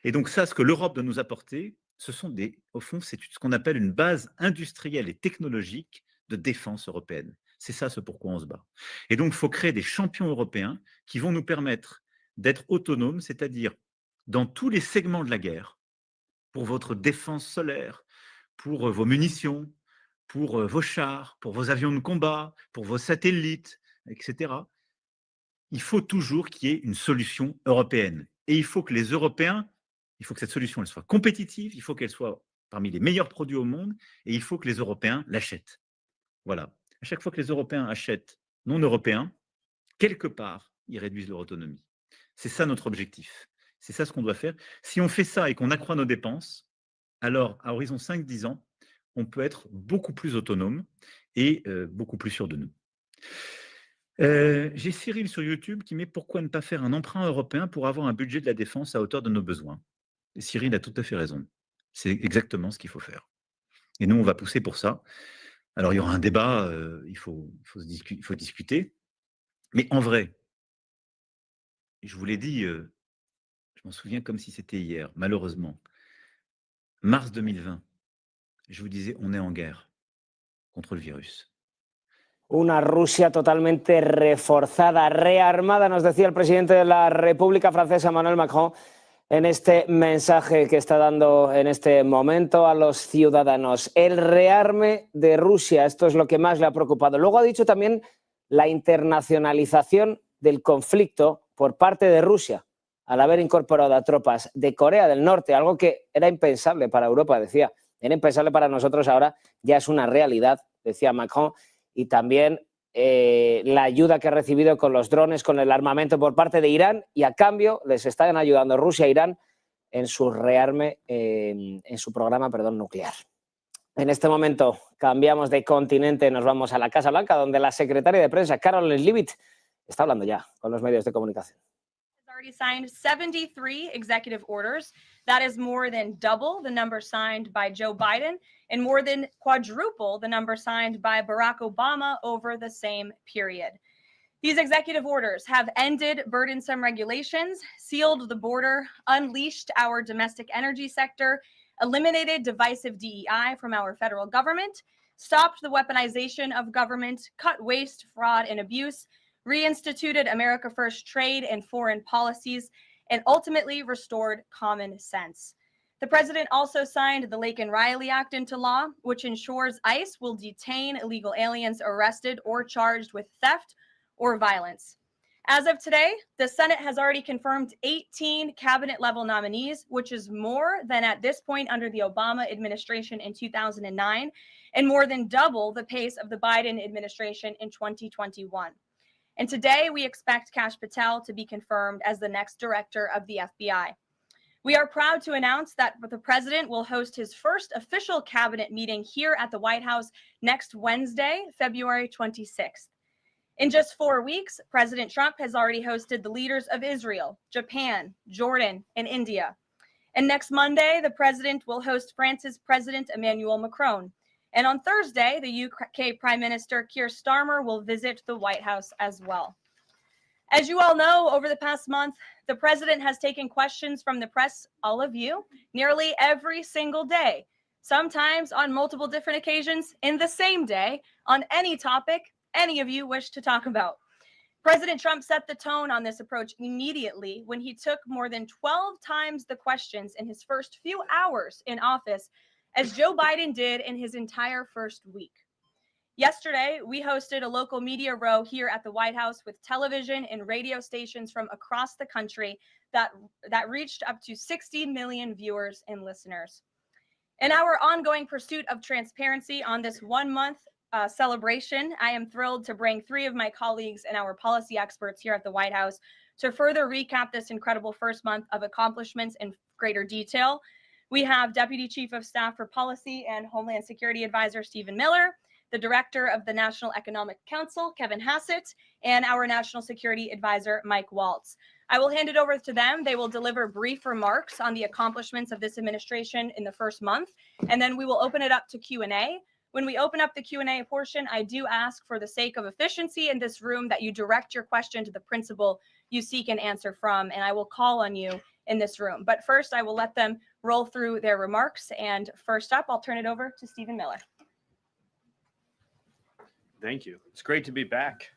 Et donc ça, ce que l'Europe doit nous apporter, ce sont au fond, c'est ce qu'on appelle une base industrielle et technologique de défense européenne. C'est ça ce pourquoi on se bat. Et donc, il faut créer des champions européens qui vont nous permettre d'être autonomes, c'est-à-dire dans tous les segments de la guerre, pour votre défense solaire, pour vos munitions, pour vos chars, pour vos avions de combat, pour vos satellites, etc. Il faut toujours qu'il y ait une solution européenne. Et il faut que les Européens, il faut que cette solution elle soit compétitive, il faut qu'elle soit parmi les meilleurs produits au monde, et il faut que les Européens l'achètent. Voilà. À chaque fois que les Européens achètent non européens, quelque part, ils réduisent leur autonomie. C'est ça notre objectif. C'est ça ce qu'on doit faire. Si on fait ça et qu'on accroît nos dépenses, alors à horizon 5-10 ans, on peut être beaucoup plus autonome et beaucoup plus sûr de nous. J'ai Cyril sur YouTube qui met « Pourquoi ne pas faire un emprunt européen pour avoir un budget de la défense à hauteur de nos besoins ?» Et Cyril a tout à fait raison. C'est exactement ce qu'il faut faire. Et nous, on va pousser pour ça. Alors, il y aura un débat, il faut discuter. Mais en vrai, je vous l'ai dit, je m'en souviens comme si c'était hier, malheureusement. Mars 2020, je vous disais, on est en guerre contre le virus. Una Rusia totalmente reforzada, rearmada, nos decía el presidente de la República Francesa, Emmanuel Macron, en este mensaje que está dando en este momento a los ciudadanos. El rearme de Rusia, esto es lo que más le ha preocupado. Luego ha dicho también la internacionalización del conflicto por parte de Rusia, al haber incorporado a tropas de Corea del Norte, algo que era impensable para Europa, decía. Era impensable para nosotros, ahora ya es una realidad, decía Macron. Y también la ayuda que ha recibido con los drones, con el armamento por parte de Irán, y a cambio les están ayudando Rusia e Irán en su rearme, en su programa, nuclear. En este momento cambiamos de continente, nos vamos a la Casa Blanca, donde la secretaria de prensa, Caroline Leavitt, está hablando ya con los medios de comunicación. Already signed 73 executive orders. That is more than double the number signed by Joe Biden and more than quadruple the number signed by Barack Obama over the same period. These executive orders have ended burdensome regulations, sealed the border, unleashed our domestic energy sector, eliminated divisive DEI from our federal government, stopped the weaponization of government, cut waste, fraud, and abuse, reinstituted America First trade and foreign policies, and ultimately restored common sense. The president also signed the Laken Riley Act into law, which ensures ICE will detain illegal aliens arrested or charged with theft or violence. As of today, the Senate has already confirmed 18 cabinet-level nominees, which is more than at this point under the Obama administration in 2009, and more than double the pace of the Biden administration in 2021. And today, we expect Kash Patel to be confirmed as the next director of the FBI. We are proud to announce that the president will host his first official cabinet meeting here at the White House next Wednesday, February 26th. In just 4 weeks, President Trump has already hosted the leaders of Israel, Japan, Jordan, and India. And next Monday, the president will host France's President Emmanuel Macron. And on Thursday, the UK Prime Minister Keir Starmer will visit the White House as well. As you all know, over the past month, the president has taken questions from the press, all of you, nearly every single day, sometimes on multiple different occasions in the same day, on any topic any of you wish to talk about. President Trump set the tone on this approach immediately when he took more than 12 times the questions in his first few hours in office, as Joe Biden did in his entire first week. Yesterday, we hosted a local media row here at the White House with television and radio stations from across the country that reached up to 60 million viewers and listeners. In our ongoing pursuit of transparency on this 1 month celebration, I am thrilled to bring 3 of my colleagues and our policy experts here at the White House to further recap this incredible first month of accomplishments in greater detail. We have Deputy Chief of Staff for Policy and Homeland Security Advisor Stephen Miller, the Director of the National Economic Council, Kevin Hassett, and our National Security Advisor, Mike Waltz. I will hand it over to them. They will deliver brief remarks on the accomplishments of this administration in the first month, and then we will open it up to Q&A. When we open up the Q&A portion, I do ask, for the sake of efficiency in this room, that you direct your question to the principal you seek an answer from, and I will call on you in this room. But first, I will let them roll through their remarks. And first up, I'll turn it over to Stephen Miller. Thank you. It's great to be back.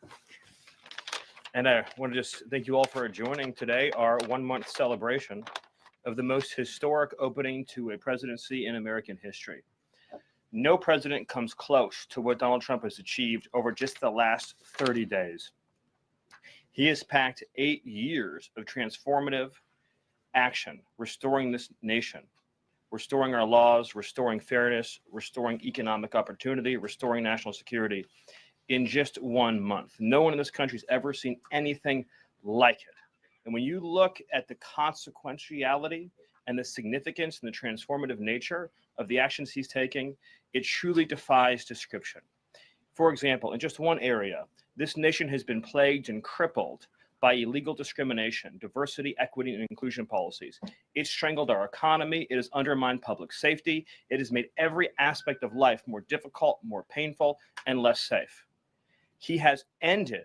And I want to just thank you all for joining today, our 1-month celebration of the most historic opening to a presidency in American history. No president comes close to what Donald Trump has achieved over just the last 30 days. He has packed 8 years of transformative action, restoring this nation, restoring our laws, restoring fairness, restoring economic opportunity, restoring national security in just 1 month. No one in this country has ever seen anything like it. And when you look at the consequentiality and the significance and the transformative nature of the actions he's taking, it truly defies description. For example, in just one area, this nation has been plagued and crippled by illegal discrimination, diversity, equity, and inclusion policies. It's strangled our economy. It has undermined public safety. It has made every aspect of life more difficult, more painful, and less safe. He has ended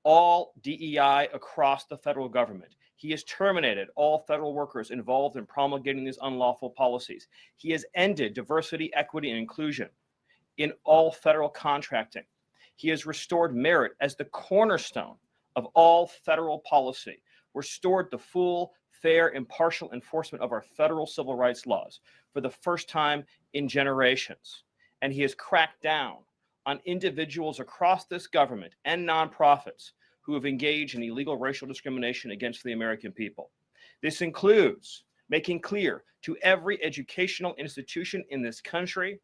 all DEI across the federal government. He has terminated all federal workers involved in promulgating these unlawful policies. He has ended diversity, equity, and inclusion in all federal contracting. He has restored merit as the cornerstone of all federal policy, restored the full, fair, impartial enforcement of our federal civil rights laws for the first time in generations. And he has cracked down on individuals across this government and nonprofits who have engaged in illegal racial discrimination against the American people. This includes making clear to every educational institution in this country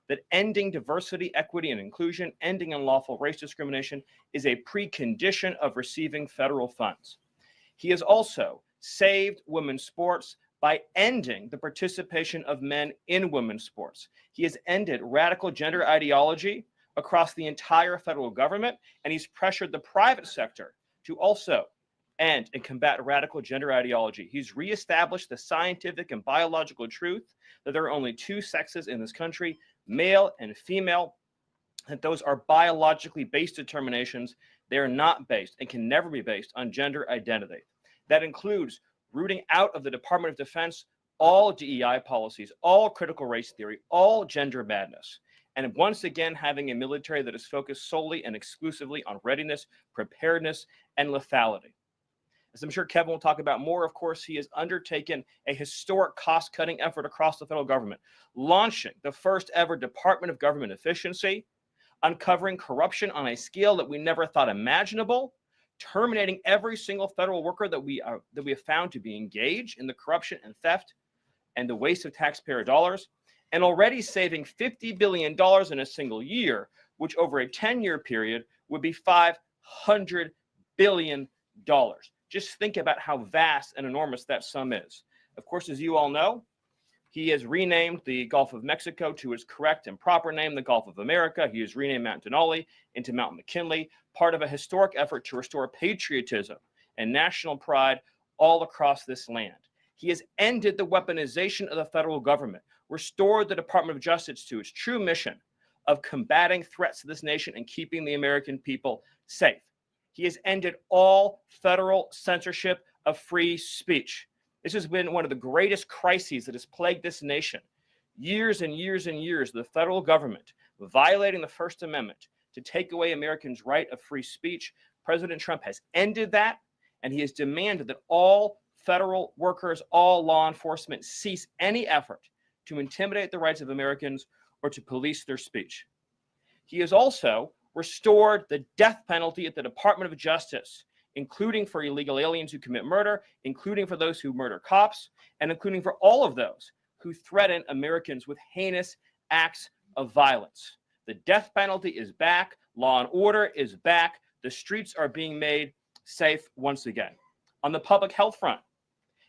that ending diversity, equity, and inclusion, ending unlawful race discrimination is a precondition of receiving federal funds. He has also saved women's sports by ending the participation of men in women's sports. He has ended radical gender ideology across the entire federal government, and he's pressured the private sector to also end and combat radical gender ideology. He's reestablished the scientific and biological truth that there are only 2 sexes in this country, male and female, that those are biologically based determinations. They are not based and can never be based on gender identity. That includes rooting out of the Department of Defense all DEI policies, all critical race theory, all gender madness. And once again, having a military that is focused solely and exclusively on readiness, preparedness, and lethality. As I'm sure Kevin will talk about more, of course, he has undertaken a historic cost-cutting effort across the federal government, launching the first ever Department of Government Efficiency, uncovering corruption on a scale that we never thought imaginable, terminating every single federal worker that we have found to be engaged in the corruption and theft and the waste of taxpayer dollars, and already saving $50 billion in a single year, which over a 10-year period would be $500 billion. Just think about how vast and enormous that sum is. Of course, as you all know, he has renamed the Gulf of Mexico to its correct and proper name, the Gulf of America. He has renamed Mount Denali into Mount McKinley, part of a historic effort to restore patriotism and national pride all across this land. He has ended the weaponization of the federal government, restored the Department of Justice to its true mission of combating threats to this nation and keeping the American people safe. He has ended all federal censorship of free speech. This has been one of the greatest crises that has plagued this nation. Years and years and years, the federal government violating the First Amendment to take away Americans' right of free speech. President Trump has ended that, and he has demanded that all federal workers, all law enforcement cease any effort to intimidate the rights of Americans or to police their speech. He has also restored the death penalty at the Department of Justice, including for illegal aliens who commit murder, including for those who murder cops, and including for all of those who threaten Americans with heinous acts of violence. The death penalty is back. Law and order is back. The streets are being made safe once again. On the public health front,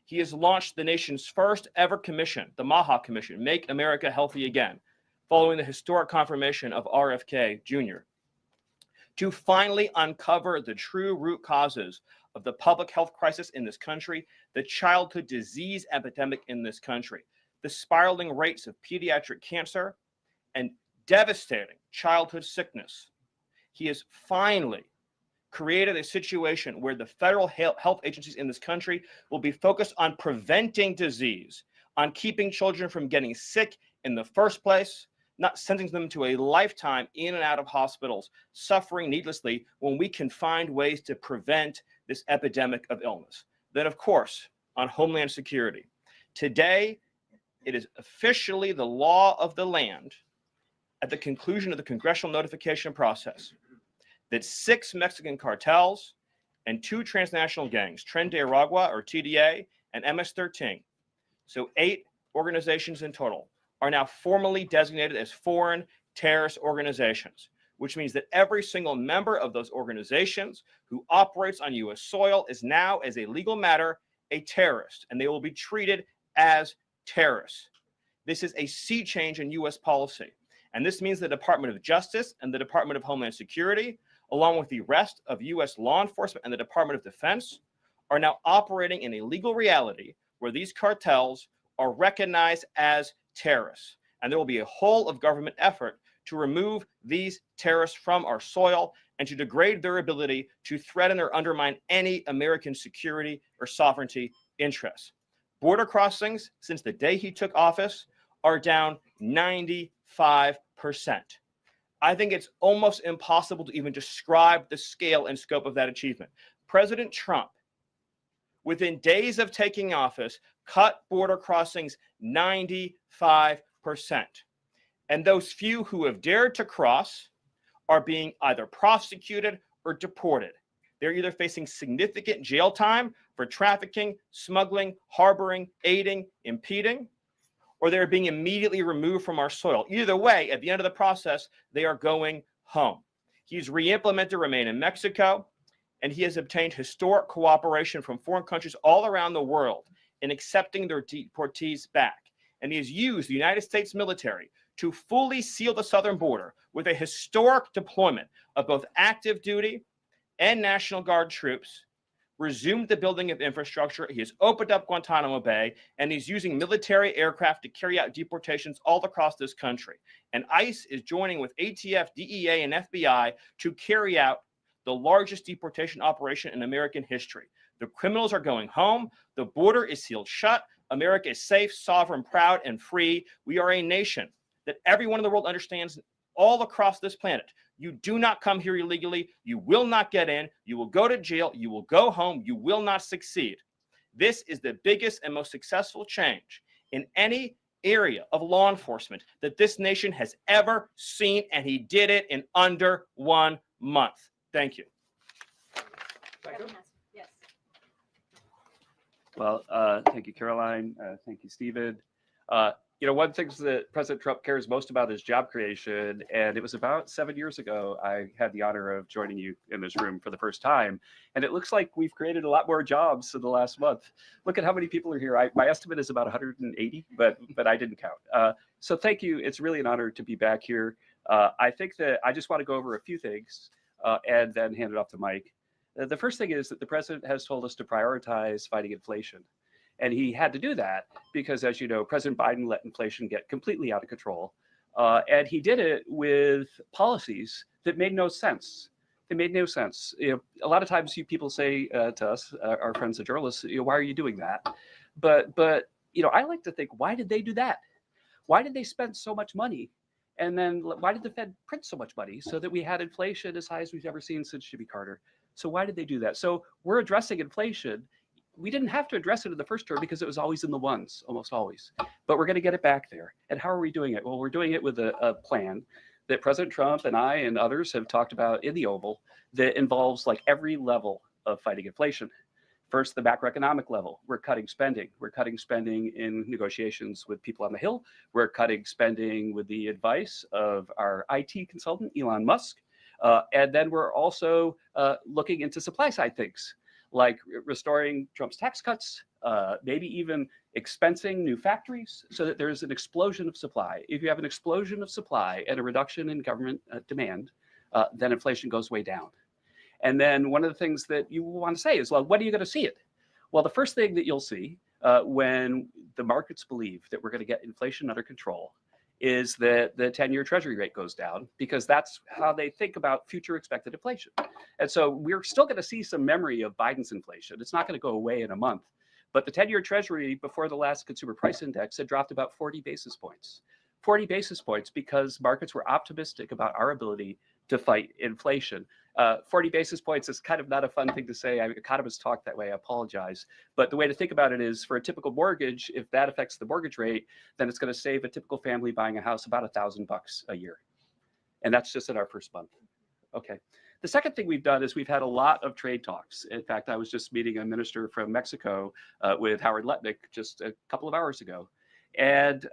he has launched the nation's first ever commission, the MAHA Commission, Make America Healthy Again, following the historic confirmation of RFK Jr., to finally uncover the true root causes of the public health crisis in this country, the childhood disease epidemic in this country, the spiraling rates of pediatric cancer, and devastating childhood sickness. He has finally created a situation where the federal health agencies in this country will be focused on preventing disease, on keeping children from getting sick in the first place, not sending them to a lifetime in and out of hospitals, suffering needlessly, when we can find ways to prevent this epidemic of illness. Then, of course, on Homeland Security. Today, it is officially the law of the land at the conclusion of the congressional notification process that 6 Mexican cartels and 2 transnational gangs, Tren de Aragua or TDA and MS-13, so 8 organizations in total, are now formally designated as foreign terrorist organizations, which means that every single member of those organizations who operates on U.S. soil is now, as a legal matter, a terrorist, and they will be treated as terrorists. This is a sea change in U.S. policy, and this means the Department of Justice and the Department of Homeland Security, along with the rest of U.S. law enforcement and the Department of Defense, are now operating in a legal reality where these cartels are recognized as terrorists. And there will be a whole of government effort to remove these terrorists from our soil and to degrade their ability to threaten or undermine any American security or sovereignty interests. Border crossings, since the day he took office, are down 95%. I think it's almost impossible to even describe the scale and scope of that achievement. President Trump, within days of taking office, cut border crossings 95%. And those few who have dared to cross are being either prosecuted or deported. They're either facing significant jail time for trafficking, smuggling, harboring, aiding, impeding, or they're being immediately removed from our soil. Either way, at the end of the process, they are going home. He's re-implemented Remain in Mexico, and he has obtained historic cooperation from foreign countries all around the world in accepting their deportees back. And he has used the United States military to fully seal the southern border with a historic deployment of both active duty and National Guard troops, resumed the building of infrastructure. He has opened up Guantanamo Bay, and he's using military aircraft to carry out deportations all across this country. And ICE is joining with ATF, DEA, and FBI to carry out the largest deportation operation in American history. The criminals are going home. The border is sealed shut. America is safe, sovereign, proud, and free. We are a nation that everyone in the world understands all across this planet. You do not come here illegally. You will not get in. You will go to jail. You will go home. You will not succeed. This is the biggest and most successful change in any area of law enforcement that this nation has ever seen, and he did it in under 1 month. Thank you. Yes. Well, thank you, Caroline. Thank you, Stephen. One of the things that President Trump cares most about is job creation. And it was about 7 years ago, I had the honor of joining you in this room for the first time. And it looks like we've created a lot more jobs in the last month. Look at how many people are here. My estimate is about 180, but I didn't count. So thank you. It's really an honor to be back here. I think that I just want to go over a few things and then hand it off to Mike. The first thing is that the president has told us to prioritize fighting inflation. And he had to do that because, as you know, President Biden let inflation get completely out of control. And he did it with policies that made no sense. They made no sense. A lot of times people say to us, our friends, the journalists, why are you doing that? But I like to think, why did they do that? Why did they spend so much money? And then why did the Fed print so much money so that we had inflation as high as we've ever seen since Jimmy Carter? So why did they do that? So we're addressing inflation. We didn't have to address it in the first term because it was always in the ones, almost always. But we're going to get it back there. And how are we doing it? Well, we're doing it with a plan that President Trump and I and others have talked about in the Oval that involves like every level of fighting inflation. First, the macroeconomic level. We're cutting spending. We're cutting spending in negotiations with people on the Hill. We're cutting spending with the advice of our IT consultant, Elon Musk. And then we're also looking into supply side things, like restoring Trump's tax cuts, maybe even expensing new factories so that there's an explosion of supply. If you have an explosion of supply and a reduction in government demand, then inflation goes way down. And then one of the things that you want to say is, well, when are you going to see it? Well, the first thing that you'll see when the markets believe that we're going to get inflation under control is that the 10-year Treasury rate goes down, because that's how they think about future expected inflation. And so we're still going to see some memory of Biden's inflation. It's not going to go away in a month. But the 10-year Treasury before the last consumer price index had dropped about 40 basis points. 40 basis points because markets were optimistic about our ability to fight inflation. 40 basis points is kind of not a fun thing to say. Economists talk that way, I apologize. But the way to think about it is, for a typical mortgage, if that affects the mortgage rate, then it's going to save a typical family buying a house about $1,000 a year. And that's just in our first month. Okay. The second thing we've done is we've had a lot of trade talks. In fact, I was just meeting a minister from Mexico with Howard Lutnick just a couple of hours ago. And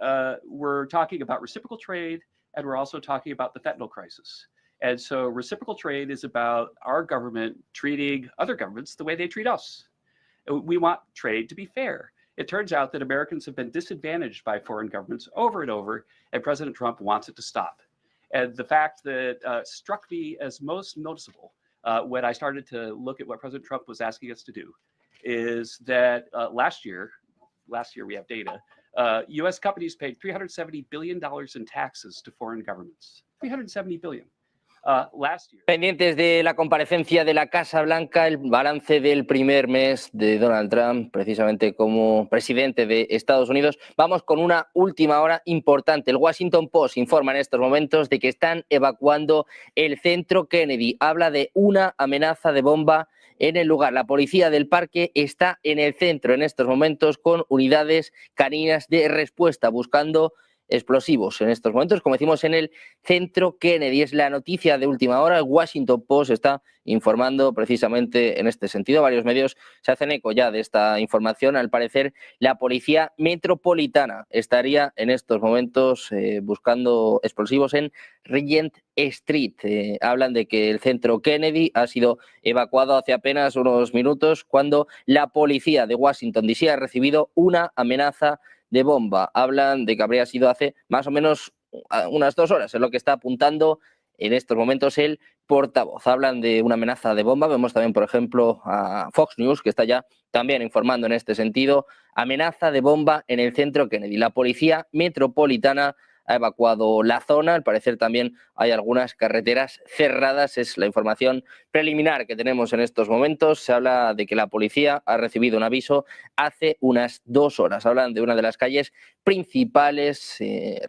we're talking about reciprocal trade, and we're also talking about the fentanyl crisis. And so reciprocal trade is about our government treating other governments the way they treat us. We want trade to be fair. It turns out that Americans have been disadvantaged by foreign governments over and over, and President Trump wants it to stop. And the fact that struck me as most noticeable when I started to look at what President Trump was asking us to do is that last year we have data, US companies paid $370 billion in taxes to foreign governments. $370 billion. Last year. Pendientes de la comparecencia de la Casa Blanca, el balance del primer mes de Donald Trump, precisamente como presidente de Estados Unidos. Vamos con una última hora importante. El Washington Post informa en estos momentos de que están evacuando el centro Kennedy. Habla de una amenaza de bomba en el lugar. La policía del parque está en el centro en estos momentos con unidades caninas de respuesta buscando explosivos en estos momentos, como decimos, en el centro Kennedy. Es la noticia de última hora. El Washington Post está informando precisamente en este sentido. Varios medios se hacen eco ya de esta información. Al parecer, la policía metropolitana estaría en estos momentos buscando explosivos en Regent Street. Hablan de que el centro Kennedy ha sido evacuado hace apenas unos minutos cuando la policía de Washington DC ha recibido una amenaza de bomba. Hablan de que habría sido hace más o menos unas 2 horas, es lo que está apuntando en estos momentos el portavoz. Hablan de una amenaza de bomba. Vemos también, por ejemplo, a Fox News, que está ya también informando en este sentido. Amenaza de bomba en el centro Kennedy. La policía metropolitana ha evacuado la zona. Al parecer también hay algunas carreteras cerradas. Es la información preliminar que tenemos en estos momentos. Se habla de que la policía ha recibido un aviso hace unas 2 horas. Hablan de una de las calles principales,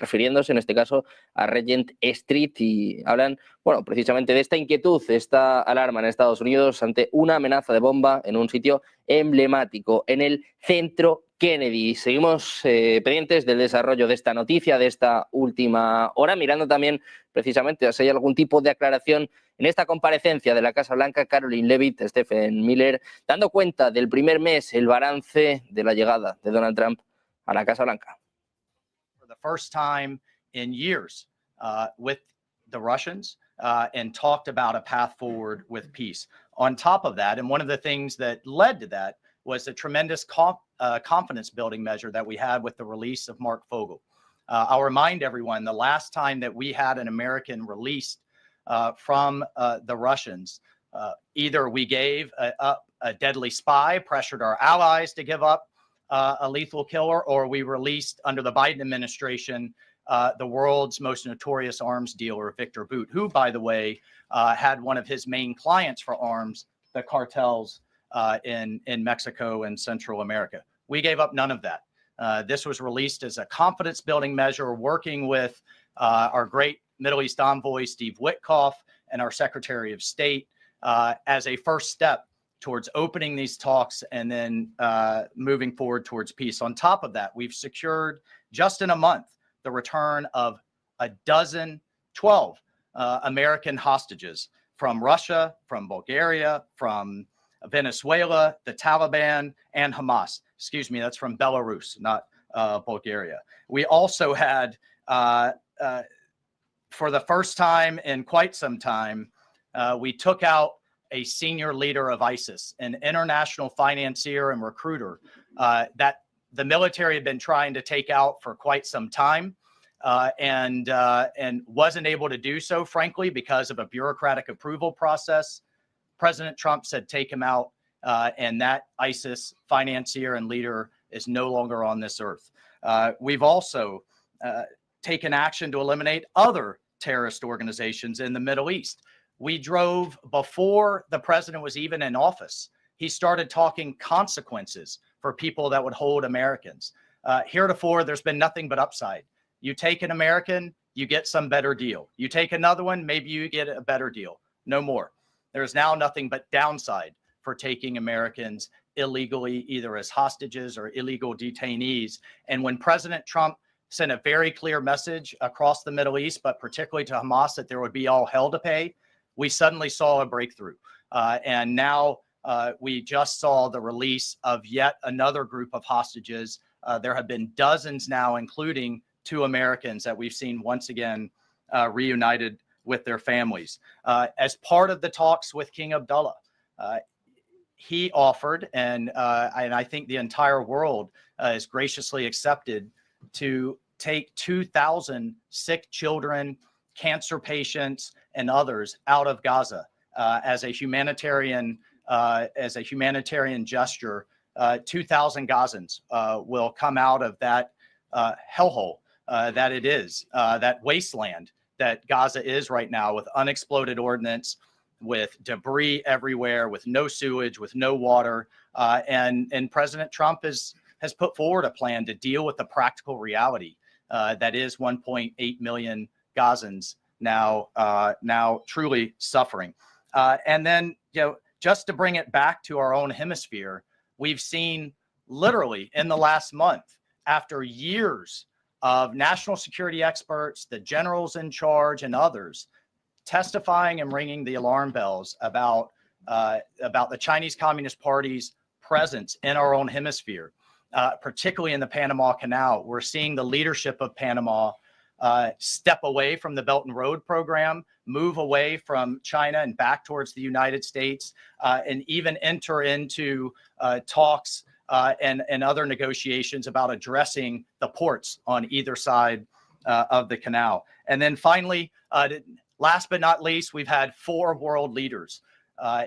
refiriéndose en este caso a Regent Street, y hablan, bueno, precisamente de esta inquietud, esta alarma en Estados Unidos ante una amenaza de bomba en un sitio emblemático, en el centro Kennedy. Seguimos pendientes del desarrollo de esta noticia, de esta última hora, mirando también precisamente si hay algún tipo de aclaración en esta comparecencia de la Casa Blanca. Caroline Leavitt, Stephen Miller, dando cuenta del primer mes, el balance de la llegada de Donald Trump a la Casa Blanca. For the first time in years with the Russians and talked about a path forward with peace. On top of that, and one of the things that led to that was the tremendous confidence building measure that we had with the release of Mark Fogel. I'll remind everyone, the last time that we had an American released from the Russians, either we gave a deadly spy, pressured our allies to give up a lethal killer, or we released under the Biden administration the world's most notorious arms dealer, Victor Bout, who, by the way, had one of his main clients for arms, the cartels in Mexico and Central America. We gave up none of that. This was released as a confidence building measure, working with our great Middle East envoy, Steve Witkoff, and our Secretary of State as a first step towards opening these talks and then moving forward towards peace. On top of that, we've secured just in a month the return of 12 American hostages from Russia, from Bulgaria, from Venezuela, the Taliban, and Hamas. Excuse me, that's from Belarus, not Bulgaria. We also had, for the first time in quite some time, we took out a senior leader of ISIS, an international financier and recruiter that the military had been trying to take out for quite some time and wasn't able to do so, frankly, because of a bureaucratic approval process. President Trump said, take him out, and that ISIS financier and leader is no longer on this earth. We've also taken action to eliminate other terrorist organizations in the Middle East. We drove, before the president was even in office, he started talking consequences for people that would hold Americans. Heretofore, there's been nothing but upside. You take an American, you get some better deal. You take another one, maybe you get a better deal. No more. There's now nothing but downside for taking Americans illegally, either as hostages or illegal detainees. And when President Trump sent a very clear message across the Middle East, but particularly to Hamas, that there would be all hell to pay, we suddenly saw a breakthrough. And now we just saw the release of yet another group of hostages. There have been dozens now, including 2 Americans that we've seen once again reunited with their families. As part of the talks with King Abdullah, he offered, and I think the entire world is graciously accepted, to take 2,000 sick children, cancer patients, and others out of Gaza as a humanitarian gesture. 2,000 Gazans will come out of that hellhole that it is, that wasteland that Gaza is right now, with unexploded ordnance, with debris everywhere, with no sewage, with no water. And President Trump has put forward a plan to deal with the practical reality that is 1.8 million Gazans now truly suffering. And then, just to bring it back to our own hemisphere, we've seen literally in the last month, after years of national security experts, the generals in charge, and others testifying and ringing the alarm bells about the Chinese Communist Party's presence in our own hemisphere, particularly in the Panama Canal. We're seeing the leadership of Panama step away from the Belt and Road program, move away from China and back towards the United States, and even enter into talks and other negotiations about addressing the ports on either side of the canal. And then finally, last but not least, we've had 4 world leaders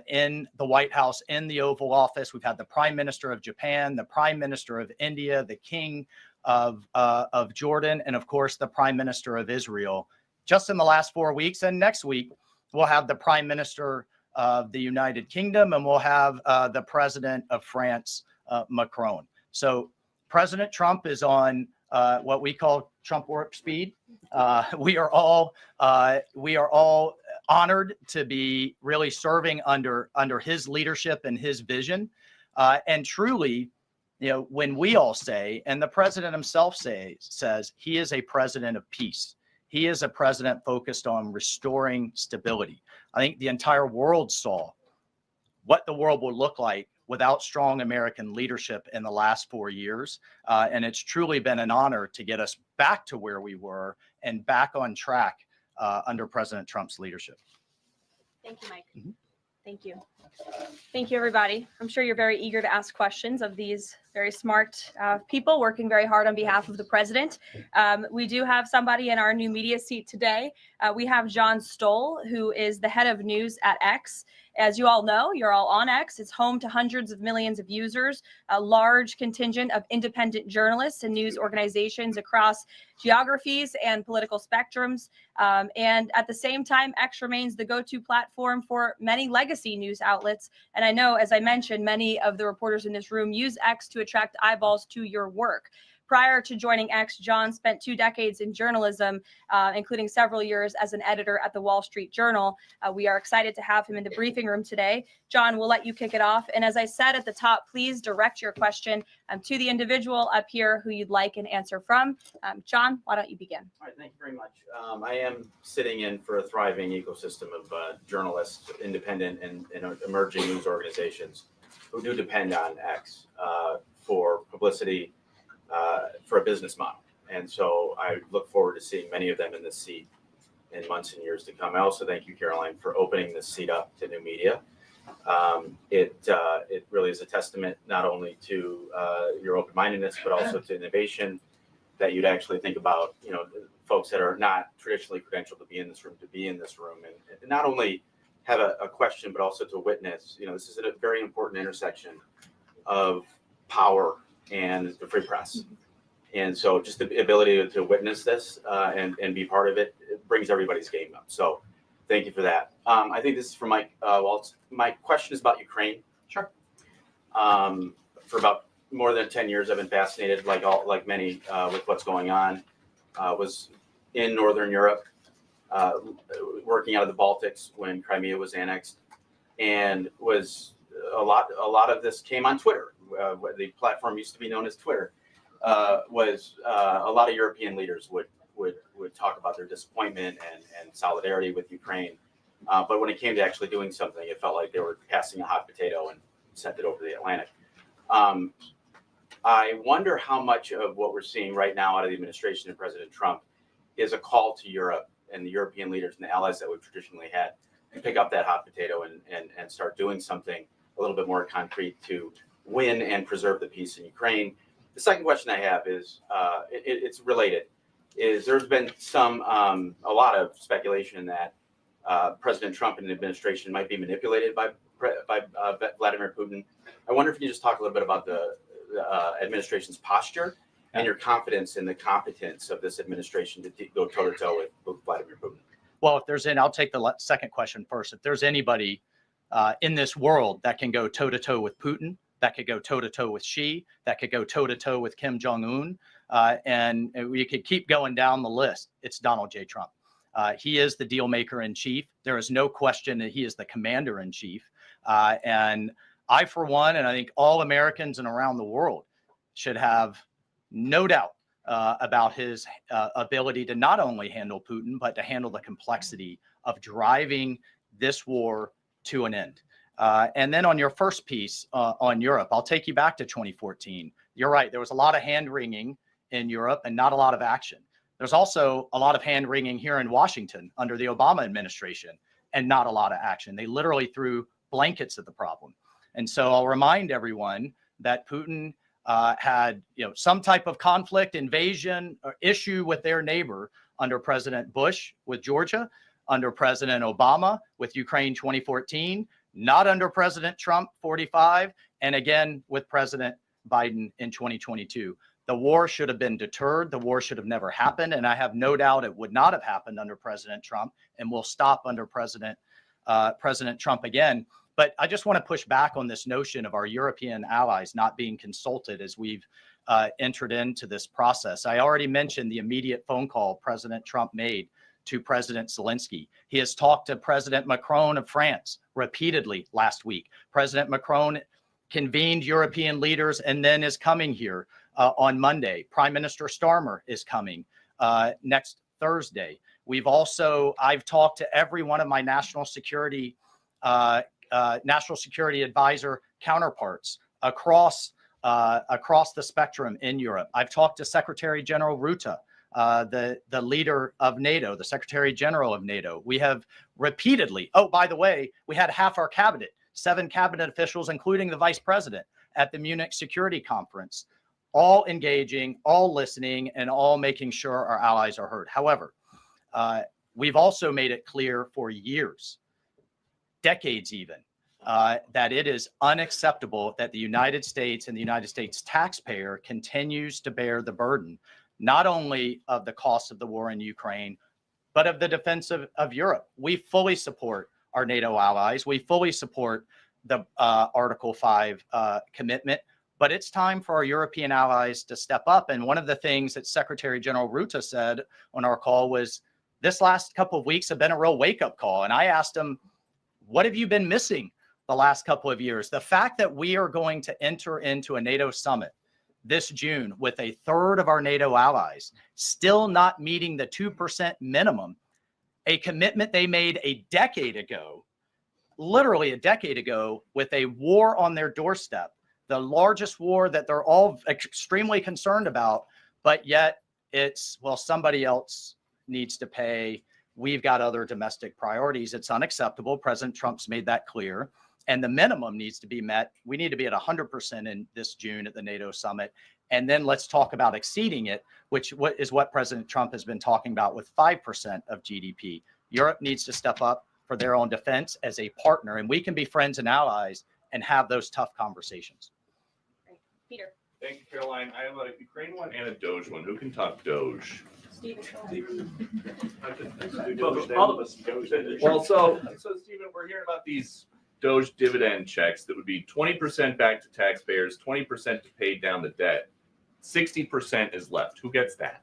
in the White House, in the Oval Office. We've had the Prime Minister of Japan, the Prime Minister of India, the King of Jordan, and of course, the Prime Minister of Israel, just in the last 4 weeks. And next week, we'll have the Prime Minister of the United Kingdom, and we'll have the President of France, Macron. So President Trump is on what we call Trump warp speed. We are all honored to be really serving under his leadership and his vision. And truly, when we all say, and the president himself says, he is a president of peace. He is a president focused on restoring stability. I think the entire world saw what the world would look like without strong American leadership in the last 4 years. And it's truly been an honor to get us back to where we were and back on track under President Trump's leadership. Thank you, Mike. Thank you. Thank you, everybody. I'm sure you're very eager to ask questions of these very smart people working very hard on behalf of the president. We do have somebody in our new media seat today. We have John Stoll, who is the head of news at X. As you all know, you're all on X. It's home to hundreds of millions of users, a large contingent of independent journalists and news organizations across geographies and political spectrums. And at the same time, X remains the go-to platform for many legacy news outlets. And I know, as I mentioned, many of the reporters in this room use X to attract eyeballs to your work. Prior to joining X, John spent 2 decades in journalism, including several years as an editor at the Wall Street Journal. We are excited to have him in the briefing room today. John, we'll let you kick it off. And as I said at the top, please direct your question to the individual up here who you'd like an answer from. John, why don't you begin? All right, thank you very much. I am sitting in for a thriving ecosystem of journalists, independent and emerging news organizations who do depend on X for publicity, for a business model. And so I look forward to seeing many of them in this seat in months and years to come. I also thank you, Caroline, for opening this seat up to new media. It really is a testament not only to your open-mindedness, but also to innovation, that you'd actually think about, folks that are not traditionally credentialed to be in this room, and not only have a question, but also to witness. This is a very important intersection of power and the free press. And so just the ability to witness this and be part of it, it brings everybody's game up. So thank you for that. I think this is for Mike Waltz. My question is about Ukraine. Sure. For about more than 10 years, I've been fascinated, like many, with what's going on. Was in Northern Europe, working out of the Baltics when Crimea was annexed, and was a lot of this came on Twitter. The platform used to be known as Twitter. Was a lot of European leaders would talk about their disappointment and solidarity with Ukraine. But when it came to actually doing something, it felt like they were passing a hot potato and sent it over the Atlantic. I wonder how much of what we're seeing right now out of the administration of President Trump is a call to Europe and the European leaders and the allies that we've traditionally had to pick up that hot potato and start doing something a little bit more concrete to win and preserve the peace in Ukraine. The second question I have is, it's related, is there's been a lot of speculation that President Trump and the administration might be manipulated by Vladimir Putin. I wonder if you can just talk a little bit about the administration's posture and your confidence in the competence of this administration to go toe-to-toe with Vladimir Putin. Well, if there's I'll take the second question first. If there's anybody in this world that can go toe-to-toe with Putin, that could go toe-to-toe with Xi, that could go toe-to-toe with Kim Jong-un, and we could keep going down the list, it's Donald J. Trump. He is the deal maker in chief. There is no question that he is the commander in chief. And I, for one, and I think all Americans and around the world should have no doubt about his ability to not only handle Putin, but to handle the complexity of driving this war to an end. And then on your first piece on Europe, I'll take you back to 2014. You're right. There was a lot of hand wringing in Europe and not a lot of action. There's also a lot of hand wringing here in Washington under the Obama administration and not a lot of action. They literally threw blankets at the problem. And so I'll remind everyone that Putin had some type of conflict, invasion, or issue with their neighbor under President Bush with Georgia, under President Obama with Ukraine 2014, not under President Trump 45, and again with President Biden in 2022. The war should have been deterred. The war should have never happened. And I have no doubt it would not have happened under President Trump and will stop under President Trump again. But I just want to push back on this notion of our European allies not being consulted as we've entered into this process. I already mentioned the immediate phone call President Trump made to President Zelensky. He has talked to President Macron of France repeatedly last week. President Macron convened European leaders and then is coming here on Monday. Prime Minister Starmer is coming next Thursday. I've talked to every one of my national security advisor counterparts across the spectrum in Europe. I've talked to Secretary General Rutte, the leader of NATO, the Secretary General of NATO. We have repeatedly, oh, by the way, we had half our cabinet, 7 cabinet officials, including the vice president, at the Munich Security Conference, all engaging, all listening, and all making sure our allies are heard. However, we've also made it clear for years, decades even, that it is unacceptable that the United States and the United States taxpayer continues to bear the burden, not only of the cost of the war in Ukraine, but of the defense of Europe. We fully support our NATO allies. We fully support the Article 5 commitment, but it's time for our European allies to step up. And one of the things that Secretary General Rutte said on our call was, this last couple of weeks have been a real wake-up call. And I asked him, what have you been missing the last couple of years? The fact that we are going to enter into a NATO summit this June with a third of our NATO allies still not meeting the 2% minimum, a commitment they made a decade ago, literally a decade ago, with a war on their doorstep, the largest war that they're all extremely concerned about, but yet it's, well, somebody else needs to pay. We've got other domestic priorities. It's unacceptable. President Trump's made that clear. And the minimum needs to be met. We need to be at 100% in this June at the NATO summit. And then let's talk about exceeding it, which is what President Trump has been talking about with 5% of GDP. Europe needs to step up for their own defense as a partner, and we can be friends and allies and have those tough conversations. Great. Peter. Thank you, Caroline. I have a Ukraine one and a Doge one. Who can talk Doge? All of us. Well, so Stephen, we're hearing about these Doge dividend checks that would be 20% back to taxpayers, 20% to pay down the debt, 60% is left. Who gets that?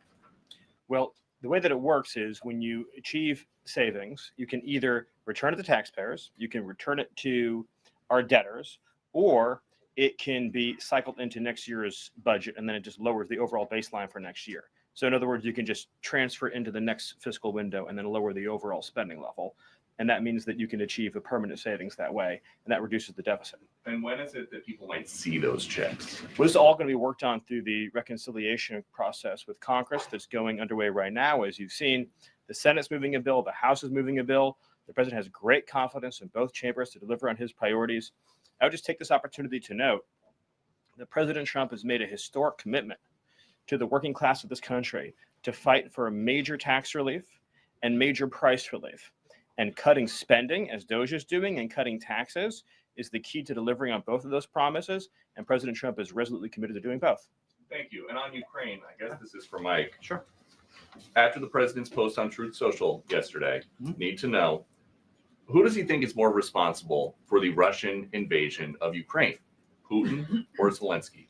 Well, the way that it works is when you achieve savings, you can either return it to taxpayers, you can return it to our debtors, or it can be cycled into next year's budget, and then it just lowers the overall baseline for next year. So in other words, you can just transfer into the next fiscal window and then lower the overall spending level. And that means that you can achieve a permanent savings that way, and that reduces the deficit. And when is it that people might see those checks? Well, this is all going to be worked on through the reconciliation process with Congress that's going underway right now. As you've seen, the Senate's moving a bill, the House is moving a bill. The president has great confidence in both chambers to deliver on his priorities. I would just take this opportunity to note that President Trump has made a historic commitment to the working class of this country to fight for major tax relief and major price relief. And cutting spending, as Doge is doing, and cutting taxes is the key to delivering on both of those promises. And President Trump is resolutely committed to doing both. Thank you. And on Ukraine, I guess this is for Mike. Sure. After the president's post on Truth Social yesterday, need to know, who does he think is more responsible for the Russian invasion of Ukraine, Putin or Zelensky?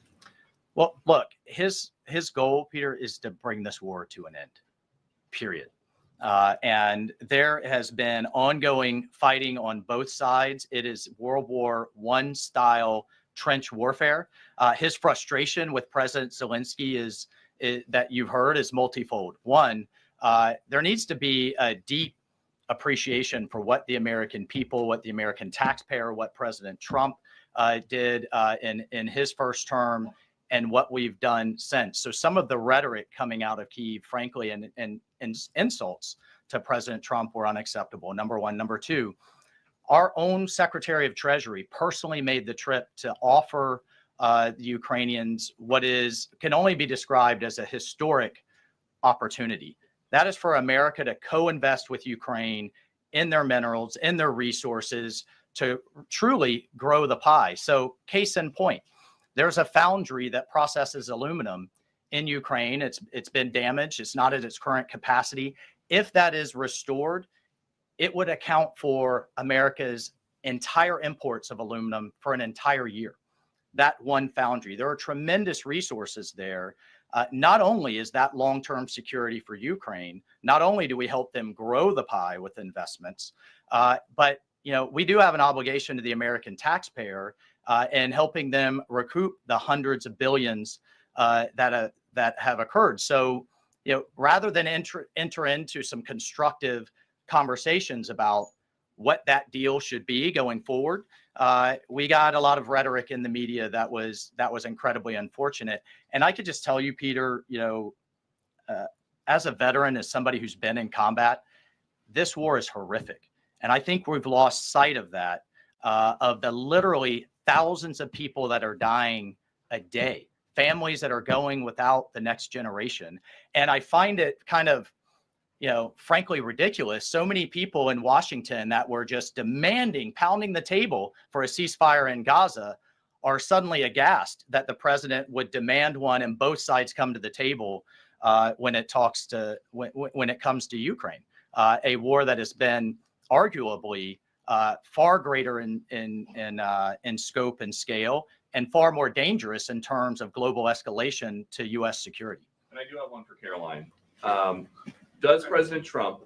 Well, look, his goal, Peter, is to bring this war to an end, period. And there has been ongoing fighting on both sides. It is World War I style trench warfare. His frustration with President Zelensky is that you've heard is multifold. One, there needs to be a deep appreciation for what the American people, what the American taxpayer, what President Trump did in his first term, and what we've done since. So some of the rhetoric coming out of Kiev, frankly, and insults to President Trump were unacceptable, number one. Number two, our own Secretary of Treasury personally made the trip to offer the Ukrainians what can only be described as a historic opportunity. That is for America to co-invest with Ukraine in their minerals, in their resources, to truly grow the pie. So case in point, there's a foundry that processes aluminum in Ukraine. It's been damaged. It's not at its current capacity. If that is restored, it would account for America's entire imports of aluminum for an entire year. That one foundry. There are tremendous resources there. Not only is that long-term security for Ukraine, not only do we help them grow the pie with investments, but we do have an obligation to the American taxpayer and helping them recoup the hundreds of billions that have occurred. So, rather than enter into some constructive conversations about what that deal should be going forward, we got a lot of rhetoric in the media that was incredibly unfortunate. And I could just tell you, Peter, as a veteran, as somebody who's been in combat, this war is horrific. And I think we've lost sight of that, of the literally thousands of people that are dying a day, families that are going without the next generation. And I find it kind of, frankly ridiculous. So many people in Washington that were just demanding, pounding the table for a ceasefire in Gaza are suddenly aghast that the president would demand one and both sides come to the table when it comes to Ukraine, a war that has been arguably far greater in scope and scale, and far more dangerous in terms of global escalation to U.S. security. And I do have one for Caroline. Does President Trump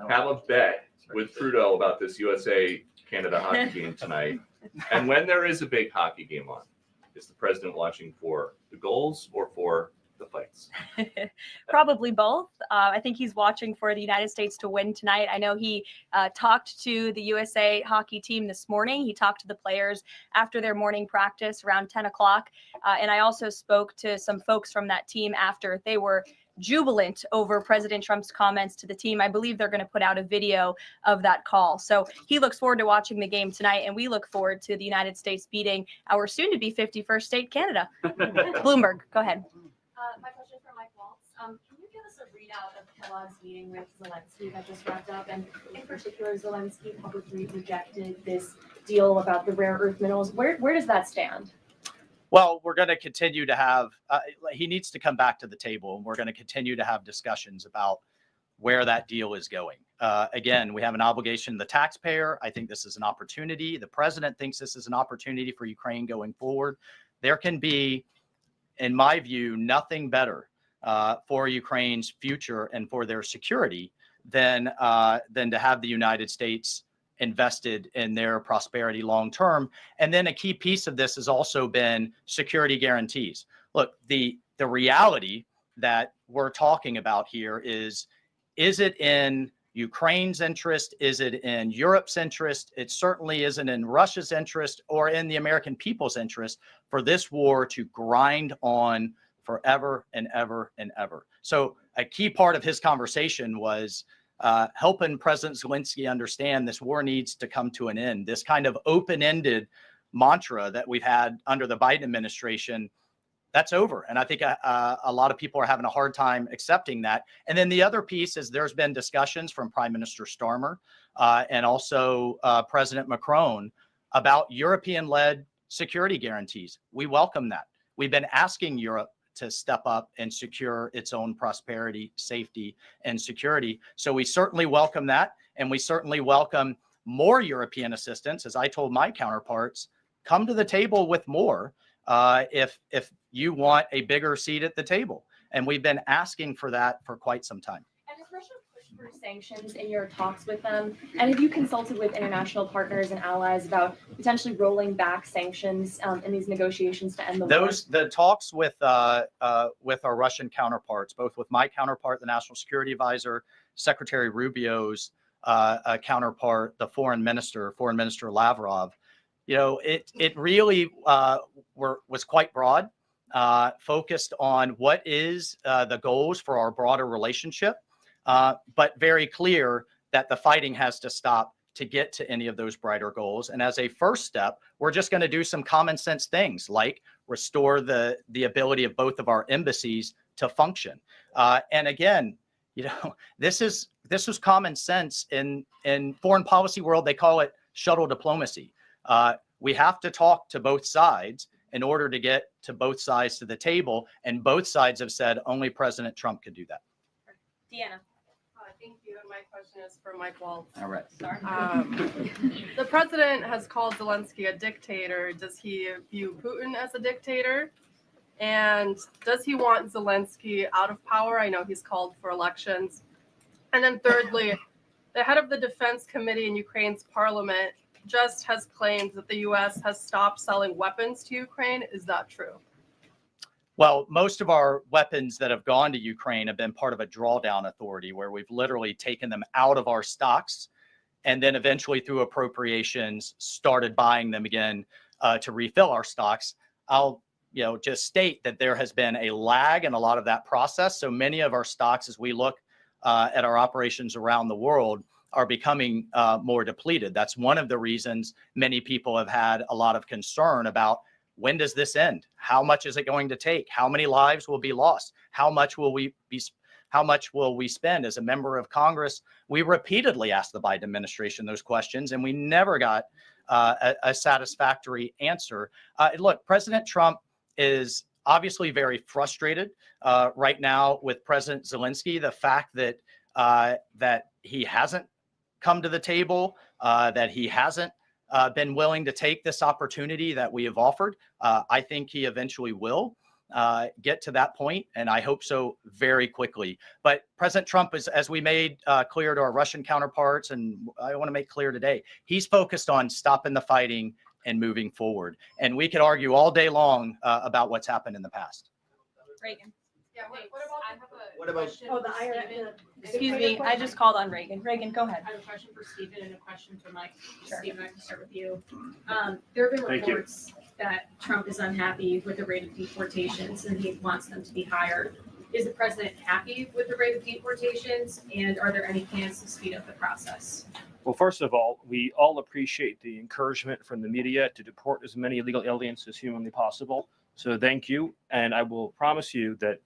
have a bet with Trudeau about this USA-Canada hockey game tonight? And when there is a big hockey game on, is the president watching for the goals or for the fights? Probably both. I think he's watching for the United States to win tonight. I know he talked to the USA hockey team this morning. He talked to the players after their morning practice around 10 o'clock. And I also spoke to some folks from that team after. They were jubilant over President Trump's comments to the team. I believe they're going to put out a video of that call. So he looks forward to watching the game tonight, and we look forward to the United States beating our soon-to-be 51st state, Canada. Bloomberg, go ahead. My question for Mike Waltz. Can you give us a readout of Kellogg's meeting with Zelensky that just wrapped up? And in particular, Zelensky publicly rejected this deal about the rare earth minerals. Where does that stand? Well, we're going to continue to have, he needs to come back to the table, and we're going to continue to have discussions about where that deal is going. Again, we have an obligation to the taxpayer. I think this is an opportunity. The president thinks this is an opportunity for Ukraine going forward. There can be, in my view, nothing better for Ukraine's future and for their security than to have the United States invested in their prosperity long term. And then a key piece of this has also been security guarantees. Look, the reality that we're talking about here is it in Ukraine's interest? Is it in Europe's interest? It certainly isn't in Russia's interest or in the American people's interest for this war to grind on forever and ever and ever. So a key part of his conversation was helping President Zelensky understand this war needs to come to an end. This kind of open-ended mantra that we've had under the Biden administration, that's over. And I think a lot of people are having a hard time accepting that. And then the other piece is there's been discussions from Prime Minister Starmer and also President Macron about European-led security guarantees. We welcome that. We've been asking Europe to step up and secure its own prosperity, safety, and security. So we certainly welcome that. And we certainly welcome more European assistance. As I told my counterparts, come to the table with more if you want a bigger seat at the table. And we've been asking for that for quite some time. And has Russia pushed for sanctions in your talks with them? And have you consulted with international partners and allies about potentially rolling back sanctions in these negotiations to end the war? The talks with our Russian counterparts, both with my counterpart, the National Security Advisor, Secretary Rubio's counterpart, the Foreign Minister Lavrov, it really was quite broad, focused on what is the goals for our broader relationship, but very clear that the fighting has to stop to get to any of those brighter goals. And as a first step, we're just going to do some common sense things like restore the ability of both of our embassies to function. And again, this is common sense in foreign policy world. They call it shuttle diplomacy. We have to talk to both sides in order to get to both sides to the table. And both sides have said only President Trump could do that. Deanna. Thank you. And my question is for Mike Waltz. All right. Sorry. The president has called Zelensky a dictator. Does he view Putin as a dictator? And does he want Zelensky out of power? I know he's called for elections. And then thirdly, the head of the Defense Committee in Ukraine's parliament just has claimed that the U.S. has stopped selling weapons to Ukraine. Is that true? Well, most of our weapons that have gone to Ukraine have been part of a drawdown authority where we've literally taken them out of our stocks and then eventually through appropriations started buying them again to refill our stocks. I'll just state that there has been a lag in a lot of that process. So many of our stocks, as we look at our operations around the world, are becoming more depleted. That's one of the reasons many people have had a lot of concern about when does this end? How much is it going to take? How many lives will be lost? How much will we spend? As a member of Congress, we repeatedly asked the Biden administration those questions, and we never got a satisfactory answer. Look, President Trump is obviously very frustrated right now with President Zelensky. The fact that he hasn't come to the table, that he hasn't been willing to take this opportunity that we have offered. I think he eventually will get to that point, and I hope so very quickly. But President Trump is, as we made clear to our Russian counterparts, and I want to make clear today, he's focused on stopping the fighting and moving forward. And we could argue all day long about what's happened in the past. Reagan. Yeah, What about the IRA? Excuse me, I just called on Reagan. Reagan, go ahead. I have a question for Stephen and a question for Mike. Sure. Stephen, I can start with you. There have been Thank you. reports that Trump is unhappy with the rate of deportations and he wants them to be higher. Is the president happy with the rate of deportations, and are there any plans to speed up the process? Well, first of all, we all appreciate the encouragement from the media to deport as many illegal aliens as humanly possible. So thank you. And I will promise you that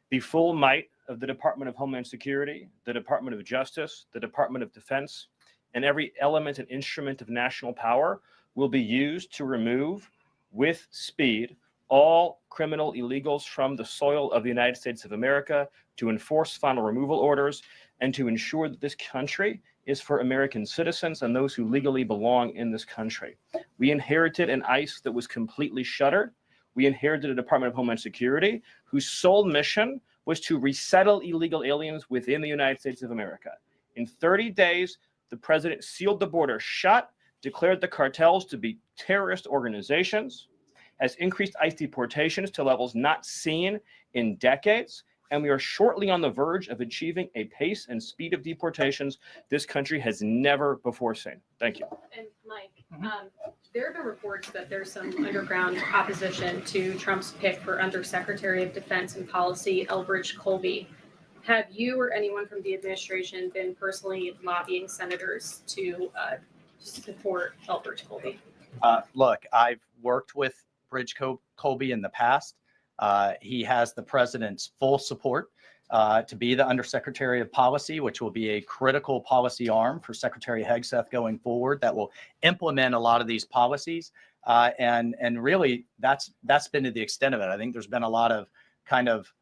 the full might of the Department of Homeland Security, the Department of Justice, the Department of Defense, and every element and instrument of national power will be used to remove, with speed, all criminal illegals from the soil of the United States of America, to enforce final removal orders, and to ensure that this country is for American citizens and those who legally belong in this country. We inherited an ICE that was completely shuttered. We inherited a Department of Homeland Security whose sole mission was to resettle illegal aliens within the United States of America. In 30 days, the president sealed the border shut, declared the cartels to be terrorist organizations, has increased ICE deportations to levels not seen in decades, and we are shortly on the verge of achieving a pace and speed of deportations this country has never before seen. Thank you. And Mike, there have been reports that there's some underground opposition to Trump's pick for Undersecretary of Defense and Policy, Elbridge Colby. Have you or anyone from the administration been personally lobbying senators to support Elbridge Colby? Look, I've worked with Bridge Colby in the past. He has the president's full support to be the Undersecretary of Policy, which will be a critical policy arm for Secretary Hegseth going forward that will implement a lot of these policies. And really, that's been to the extent of it. I think there's been a lot of kind of,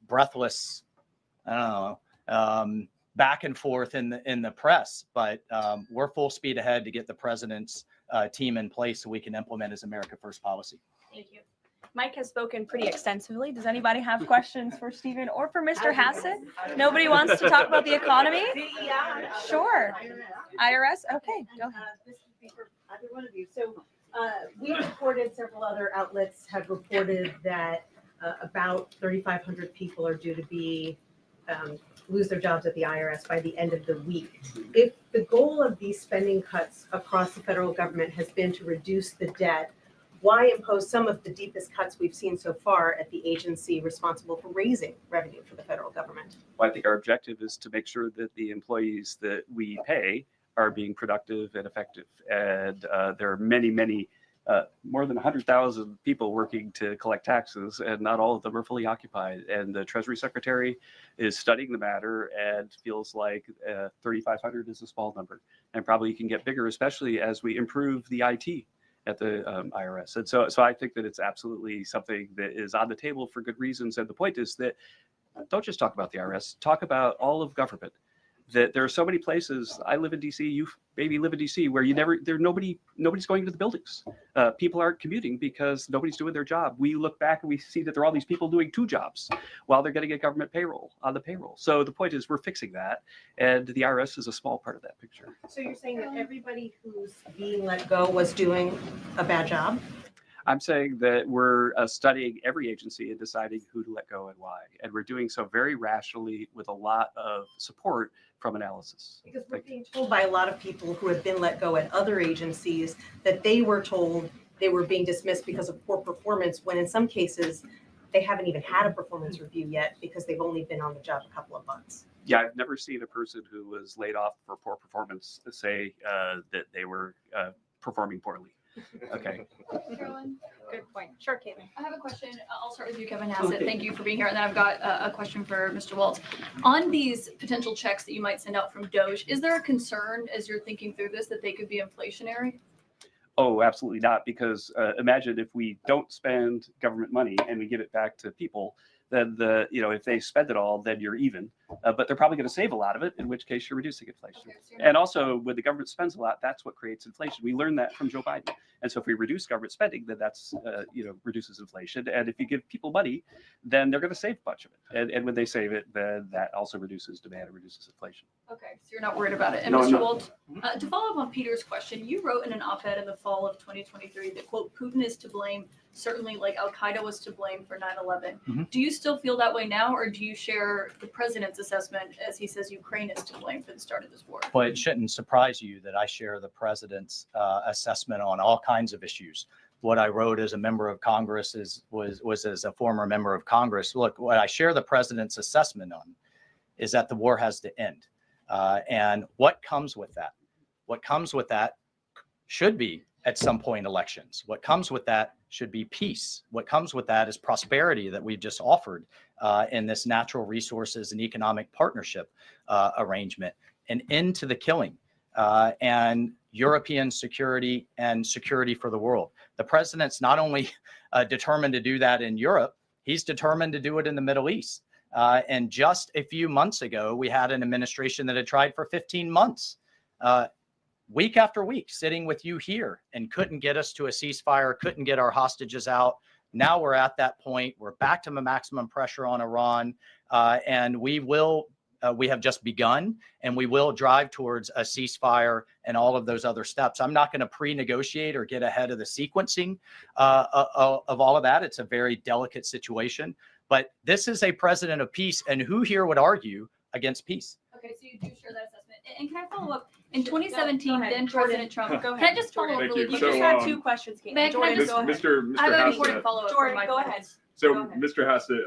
breathless, back and forth in the press, but we're full speed ahead to get the president's team in place so we can implement his America First policy. Thank you. Mike has spoken pretty extensively. Does anybody have questions for Stephen or for Mr. Hassett? Nobody wants to talk about the economy? Sure. IRS? Okay, go ahead. This would be for either one of you. So we reported, several other outlets have reported that about 3,500 people are due to be lose their jobs at the IRS by the end of the week. If the goal of these spending cuts across the federal government has been to reduce the debt, why impose some of the deepest cuts we've seen so far at the agency responsible for raising revenue for the federal government? Well, I think our objective is to make sure that the employees that we pay are being productive and effective. And there are many, more than 100,000 people working to collect taxes, and not all of them are fully occupied. And the Treasury Secretary is studying the matter and feels like 3,500 is a small number, and probably can get bigger, especially as we improve the IT at the IRS. And so I think that it's absolutely something that is on the table for good reasons. And the point is that don't just talk about the IRS, talk about all of government. That there are so many places. I live in DC, you maybe live in DC, where nobody's going to the buildings. People aren't commuting because nobody's doing their job. We look back and we see that there are all these people doing two jobs while they're getting a government payroll on the payroll. So the point is we're fixing that, and the IRS is a small part of that picture. So you're saying that everybody who's being let go was doing a bad job? I'm saying that we're studying every agency and deciding who to let go and why. And we're doing so very rationally with a lot of support from analysis. Because we're being told by a lot of people who have been let go at other agencies that they were told they were being dismissed because of poor performance, when in some cases they haven't even had a performance review yet because they've only been on the job a couple of months. Yeah, I've never seen a person who was laid off for poor performance say that they were performing poorly. Okay. Carolyn, good point. Sure, Caitlin. I have a question. I'll start with you, Kevin Hassett. Thank you for being here. And then I've got a question for Mr. Waltz. On these potential checks that you might send out from Doge, is there a concern as you're thinking through this that they could be inflationary? Oh, absolutely not. Because imagine if we don't spend government money and we give it back to people, then if they spend it all, then you're even. But they're probably going to save a lot of it, in which case you're reducing inflation. Okay, and also, when the government spends a lot, that's what creates inflation. We learned that from Joe Biden. And so if we reduce government spending, then that's reduces inflation. And if you give people money, then they're going to save a bunch of it. And when they save it, then that also reduces demand and reduces inflation. Okay, so you're not worried about it. And No, Mr. Waltz, to follow up on Peter's question, you wrote in an op-ed in the fall of 2023 that, quote, Putin is to blame, certainly like Al-Qaeda was to blame for 9/11. Mm-hmm. Do you still feel that way now, or do you share the president's assessment as he says Ukraine is to blame for the start of this war? Well, it shouldn't surprise you that I share the president's assessment on all kinds of issues. What I wrote as a member of Congress was as a former member of Congress. Look, what I share the president's assessment on is that the war has to end. And what comes with that? What comes with that should be, at some point, elections. What comes with that should be peace. What comes with that is prosperity that we've just offered in this natural resources and economic partnership arrangement, an end to the killing and European security and security for the world. The president's not only determined to do that in Europe, he's determined to do it in the Middle East. And just a few months ago, we had an administration that had tried for 15 months, week after week, sitting with you here and couldn't get us to a ceasefire, couldn't get our hostages out. Now we're at that point. We're back to maximum pressure on Iran, and we have just begun, and we will drive towards a ceasefire and all of those other steps. I'm not going to pre-negotiate or get ahead of the sequencing of all of that. It's a very delicate situation, but this is a president of peace, and who here would argue against peace? Okay, so you do share that assessment. And can I follow up? In 2017, Go ahead, then Jordan. President Trump. Go ahead. Can I just follow up Thank really you. You quick? just had 2 questions, Kate. Can I Jordan, just- go ahead. Mr. I have an Hassett. important follow-up. Jordan, from my go colleagues. ahead. So, Go ahead. Mr. Hassett,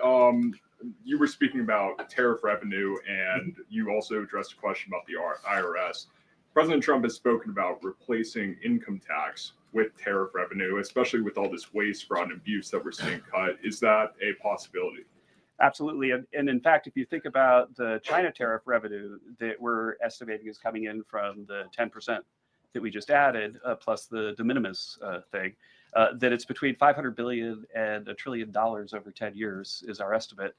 you were speaking about tariff revenue, and you also addressed a question about the IRS. President Trump has spoken about replacing income tax with tariff revenue, especially with all this waste, fraud, and abuse that we're seeing cut. Is that a possibility? Absolutely. And in fact, if you think about the China tariff revenue that we're estimating is coming in from the 10% that we just added, plus the de minimis thing, that it's between $500 billion and $1 trillion over 10 years is our estimate.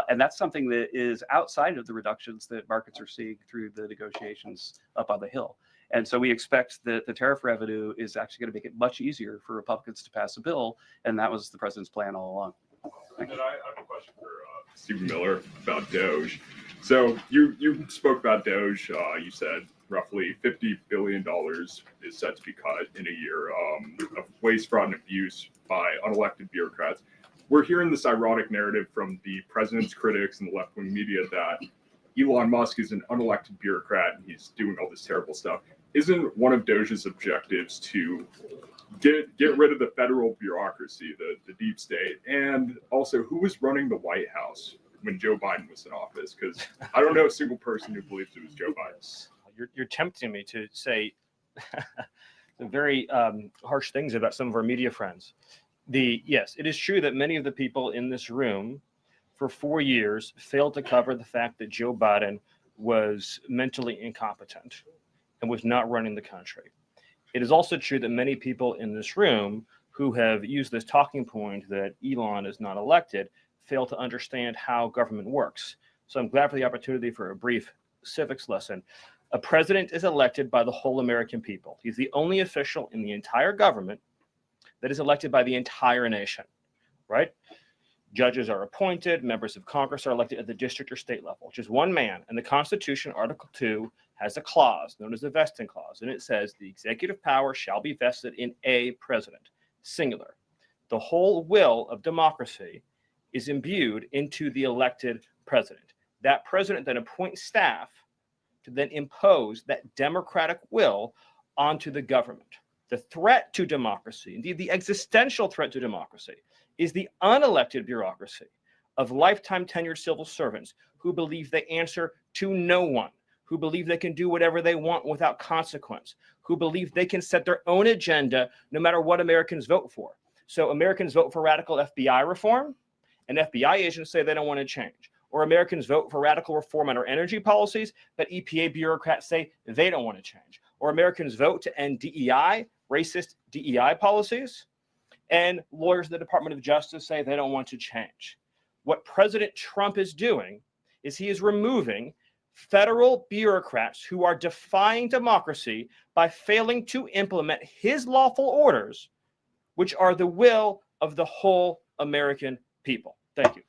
And that's something that is outside of the reductions that markets are seeing through the negotiations up on the Hill. And so we expect that the tariff revenue is actually going to make it much easier for Republicans to pass a bill. And that was the president's plan all along. And then I have a question for Stephen Miller about Doge. So you spoke about Doge. You said roughly $50 billion is set to be cut in a year of waste, fraud, and abuse by unelected bureaucrats. We're hearing this ironic narrative from the president's critics and the left-wing media that Elon Musk is an unelected bureaucrat and he's doing all this terrible stuff. Isn't one of Doge's objectives to get rid of the federal bureaucracy, the deep state, and also who was running the White House when Joe Biden was in office? Because I don't know a single person who believes it was Joe Biden. You're tempting me to say some very harsh things about some of our media friends. Yes, it is true that many of the people in this room for 4 years failed to cover the fact that Joe Biden was mentally incompetent and was not running the country. It is also true that many people in this room who have used this talking point that Elon is not elected fail to understand how government works. So I'm glad for the opportunity for a brief civics lesson. A president is elected by the whole American people. He's the only official in the entire government that is elected by the entire nation, right? Judges are appointed, members of Congress are elected at the district or state level, which is one man. And the Constitution, Article 2, has a clause known as the vesting clause. And it says the executive power shall be vested in a president, singular. The whole will of democracy is imbued into the elected president. That president then appoints staff to then impose that democratic will onto the government. The threat to democracy, indeed the existential threat to democracy, is the unelected bureaucracy of lifetime tenured civil servants who believe they answer to no one, who believe they can do whatever they want without consequence, who believe they can set their own agenda no matter what Americans vote for. So Americans vote for radical FBI reform, and FBI agents say they don't want to change. Or Americans vote for radical reform on our energy policies, but EPA bureaucrats say they don't want to change. Or Americans vote to end DEI, racist DEI policies, and lawyers at the Department of Justice say they don't want to change. What President Trump is doing is he is removing federal bureaucrats who are defying democracy by failing to implement his lawful orders, which are the will of the whole American people. Thank you.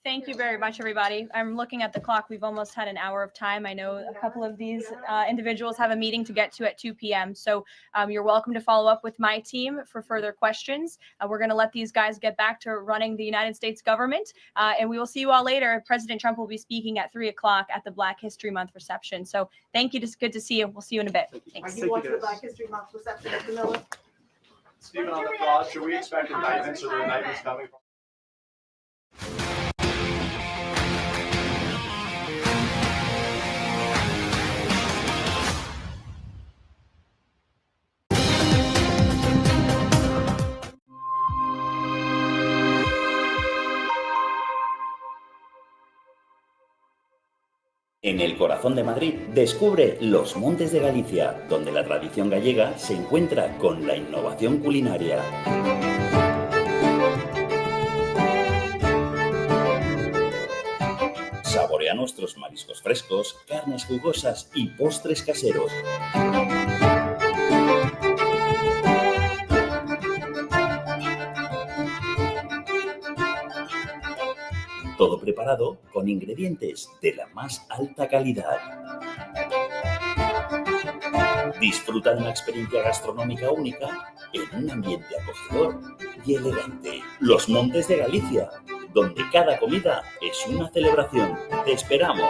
Thank you very much, everybody. I'm looking at the clock. We've almost had an hour of time. I know a couple of these individuals have a meeting to get to at 2 p.m. So you're welcome to follow up with my team for further questions. We're going to let these guys get back to running the United States government. And we will see you all later. President Trump will be speaking at 3 o'clock at the Black History Month reception. So thank you. It's good to see you. We'll see you in a bit. Thanks. Are you watching the Black History Month reception, Mr. Miller? Stephen, on the fraud, should we expect indictments or the indictments coming from? En el corazón de Madrid, descubre los Montes de Galicia, donde la tradición gallega se encuentra con la innovación culinaria. Saborea nuestros mariscos frescos, carnes jugosas y postres caseros. Todo preparado con ingredientes de la más alta calidad. Disfruta de una experiencia gastronómica única en un ambiente acogedor y elegante. Los Montes de Galicia, donde cada comida es una celebración. ¡Te esperamos!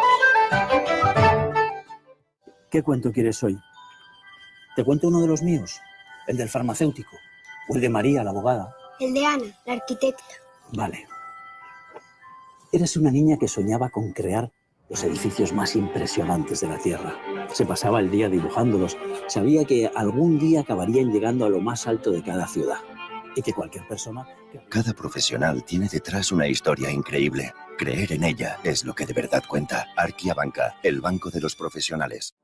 ¿Qué cuento quieres hoy? ¿Te cuento uno de los míos? ¿El del farmacéutico? ¿O el de María, la abogada? El de Ana, la arquitecta. Vale. Eras una niña que soñaba con crear los edificios más impresionantes de la Tierra. Se pasaba el día dibujándolos. Sabía que algún día acabarían llegando a lo más alto de cada ciudad. Y que cualquier persona... Cada profesional tiene detrás una historia increíble. Creer en ella es lo que de verdad cuenta. Arquia Banca, el banco de los profesionales.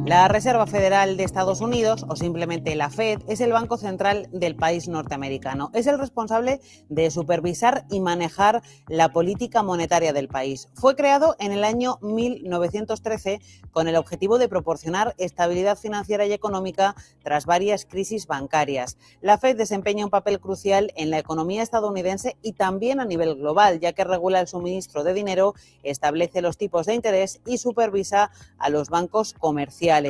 La Reserva Federal de Estados Unidos, o simplemente la Fed, es el banco central del país norteamericano. Es el responsable de supervisar y manejar la política monetaria del país. Fue creado en el año 1913 con el objetivo de proporcionar estabilidad financiera y económica tras varias crisis bancarias. La Fed desempeña un papel crucial en la economía estadounidense y también a nivel global, ya que regula el suministro de dinero, establece los tipos de interés y supervisa a los bancos comerciales.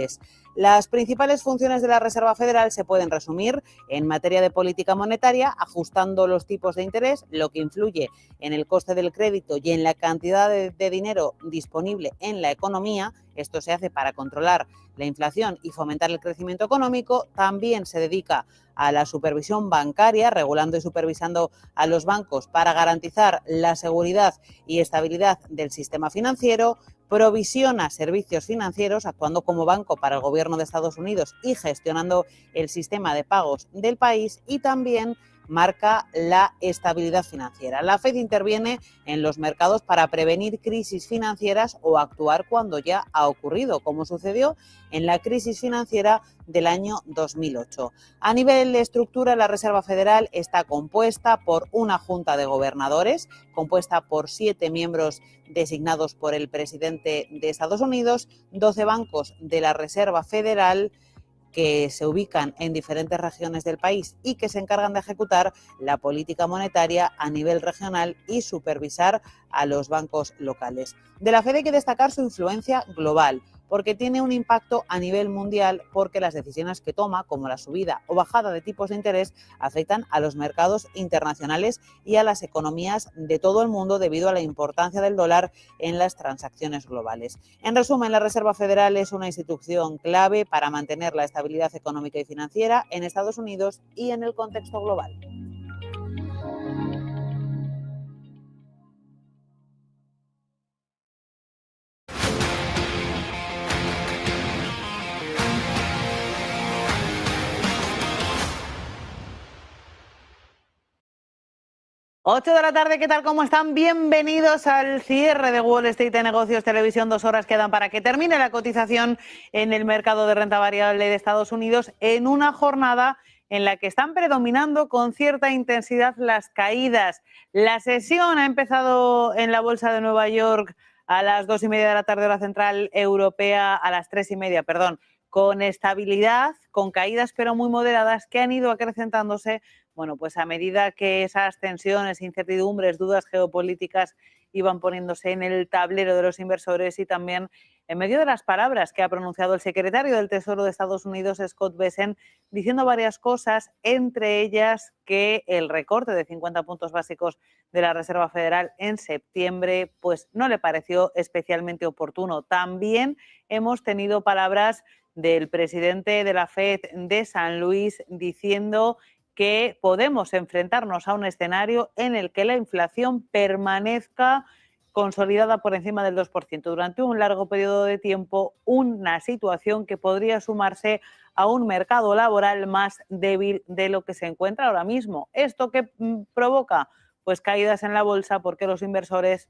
Las principales funciones de la Reserva Federal se pueden resumir en materia de política monetaria, ajustando los tipos de interés, lo que influye en el coste del crédito y en la cantidad de dinero disponible en la economía. Esto se hace para controlar la inflación y fomentar el crecimiento económico. También se dedica a la supervisión bancaria, regulando y supervisando a los bancos para garantizar la seguridad y estabilidad del sistema financiero. Provisiona servicios financieros, actuando como banco para el gobierno de Estados Unidos y gestionando el sistema de pagos del país, y también marca la estabilidad financiera. La Fed interviene en los mercados para prevenir crisis financieras o actuar cuando ya ha ocurrido, como sucedió en la crisis financiera del año 2008. A nivel de estructura, la Reserva Federal está compuesta por una junta de gobernadores, compuesta por 7 miembros designados por el presidente de Estados Unidos, 12 bancos de la Reserva Federal que se ubican en diferentes regiones del país y que se encargan de ejecutar la política monetaria a nivel regional y supervisar a los bancos locales. De la Fed hay que destacar su influencia global, porque tiene un impacto a nivel mundial, porque las decisiones que toma, como la subida o bajada de tipos de interés, afectan a los mercados internacionales y a las economías de todo el mundo debido a la importancia del dólar en las transacciones globales. En resumen, la Reserva Federal es una institución clave para mantener la estabilidad económica y financiera en Estados Unidos y en el contexto global. Ocho de la tarde, ¿qué tal? ¿Cómo están? Bienvenidos al cierre de Wall Street de Negocios Televisión. 2 horas quedan para que termine la cotización en el mercado de renta variable de Estados Unidos, en una jornada en la que están predominando con cierta intensidad las caídas. La sesión ha empezado en la Bolsa de Nueva York a las 2:30 de la tarde, hora central europea, a las 3:30, perdón, con estabilidad, con caídas pero muy moderadas que han ido acrecentándose. Bueno, pues a medida que esas tensiones, incertidumbres, dudas geopolíticas iban poniéndose en el tablero de los inversores, y también en medio de las palabras que ha pronunciado el secretario del Tesoro de Estados Unidos, Scott Bessent, diciendo varias cosas, entre ellas que el recorte de 50 puntos básicos de la Reserva Federal en septiembre pues no le pareció especialmente oportuno. También hemos tenido palabras del presidente de la Fed de San Luis diciendo que podemos enfrentarnos a un escenario en el que la inflación permanezca consolidada por encima del 2% durante un largo periodo de tiempo, una situación que podría sumarse a un mercado laboral más débil de lo que se encuentra ahora mismo. ¿Esto qué provoca? Pues caídas en la bolsa, porque los inversores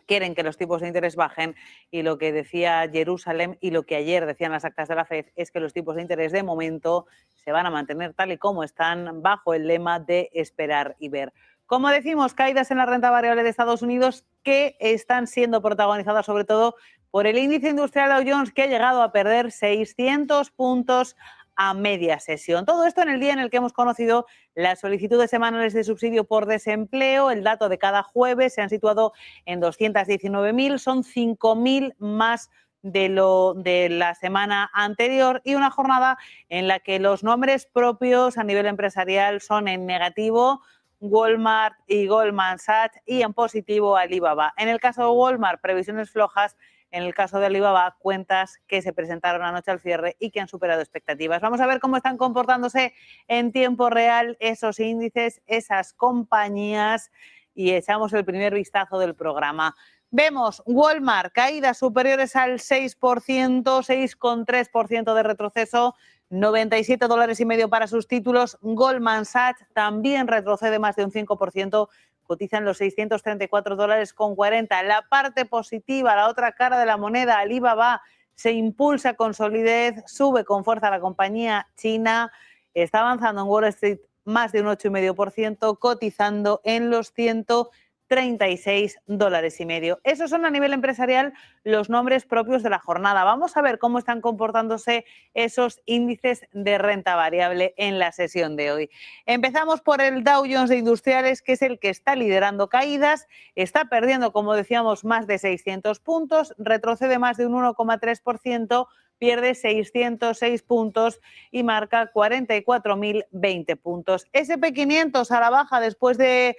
quieren que los tipos de interés bajen, y lo que decía Jerusalén y lo que ayer decían las actas de la FED es que los tipos de interés de momento se van a mantener tal y como están, bajo el lema de esperar y ver. Como decimos, caídas en la renta variable de Estados Unidos que están siendo protagonizadas sobre todo por el índice industrial Dow Jones, que ha llegado a perder 600 puntos a media sesión. Todo esto en el día en el que hemos conocido las solicitudes semanales de subsidio por desempleo. El dato de cada jueves se han situado en 219.000, son 5.000 más de la semana anterior, y una jornada en la que los nombres propios a nivel empresarial son en negativo Walmart y Goldman Sachs, y en positivo Alibaba. En el caso de Walmart, previsiones flojas. En el caso de Alibaba, cuentas que se presentaron anoche al cierre y que han superado expectativas. Vamos a ver cómo están comportándose en tiempo real esos índices, esas compañías, y echamos el primer vistazo del programa. Vemos Walmart, caídas superiores al 6%, 6,3% de retroceso, $97,5 para sus títulos. Goldman Sachs también retrocede más de un 5%, cotizan los $634,40. La parte positiva, la otra cara de la moneda, Alibaba, se impulsa con solidez, sube con fuerza la compañía china, está avanzando en Wall Street más de un 8,5%, cotizando en los $136,5. Esos son a nivel empresarial los nombres propios de la jornada. Vamos a ver cómo están comportándose esos índices de renta variable en la sesión de hoy. Empezamos por el Dow Jones de Industriales, que es el que está liderando caídas. Está perdiendo, como decíamos, más de 600 puntos, retrocede más de un 1,3%, pierde 606 puntos y marca 44.020 puntos. S&P 500 a la baja después de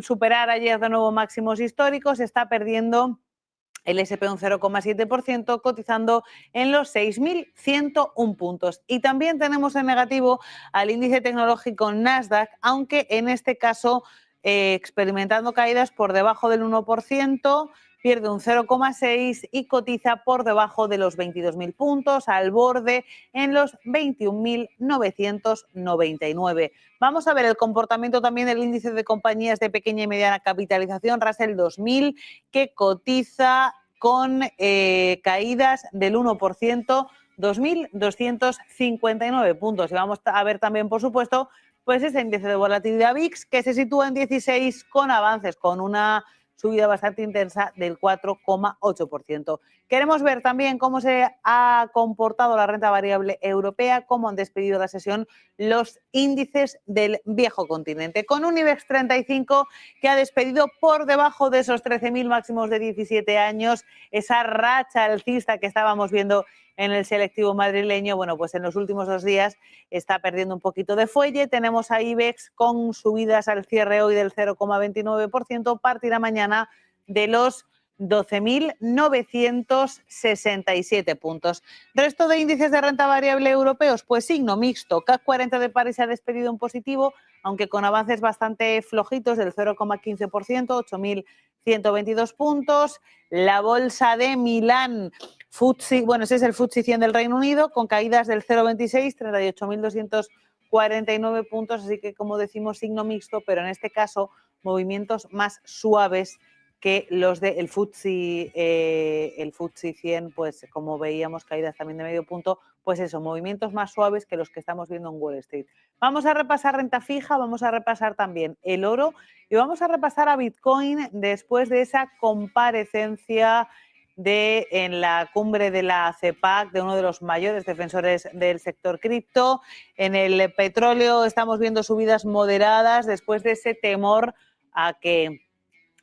superar ayer de nuevo máximos históricos, está perdiendo el S&P un 0,7%, cotizando en los 6.101 puntos. Y también tenemos en negativo al índice tecnológico Nasdaq, aunque en este caso experimentando caídas por debajo del 1%, pierde un 0,6% y cotiza por debajo de los 22.000 puntos, al borde en los 21.999. Vamos a ver el comportamiento también del índice de compañías de pequeña y mediana capitalización, Russell 2000, que cotiza con caídas del 1%, 2.259 puntos. Y vamos a ver también, por supuesto, pues ese índice de volatilidad VIX, que se sitúa en 16 con avances, con una subida bastante intensa del 4,8%. Queremos ver también cómo se ha comportado la renta variable europea, cómo han despedido la sesión los índices del viejo continente, con un IBEX 35 que ha despedido por debajo de esos 13.000 máximos de 17 años, esa racha alcista que estábamos viendo en el selectivo madrileño. Bueno, pues en los últimos 2 días está perdiendo un poquito de fuelle. Tenemos a IBEX con subidas al cierre hoy del 0,29%, partirá mañana de los 12.967 puntos. Resto de índices de renta variable europeos, pues signo mixto. CAC 40 de París se ha despedido en positivo, aunque con avances bastante flojitos del 0,15%, 8.122 puntos. La bolsa de Milán, FTSE, bueno, ese es el FTSE 100 del Reino Unido, con caídas del 0,26, 38.249 puntos, así que, como decimos, signo mixto, pero en este caso movimientos más suaves que los del FTSE, el FTSE 100, pues como veíamos, caídas también de medio punto, pues eso, movimientos más suaves que los que estamos viendo en Wall Street. Vamos a repasar renta fija, vamos a repasar también el oro y vamos a repasar a Bitcoin después de esa comparecencia en la cumbre de la CEPAC, de uno de los mayores defensores del sector cripto. En el petróleo estamos viendo subidas moderadas después de ese temor a que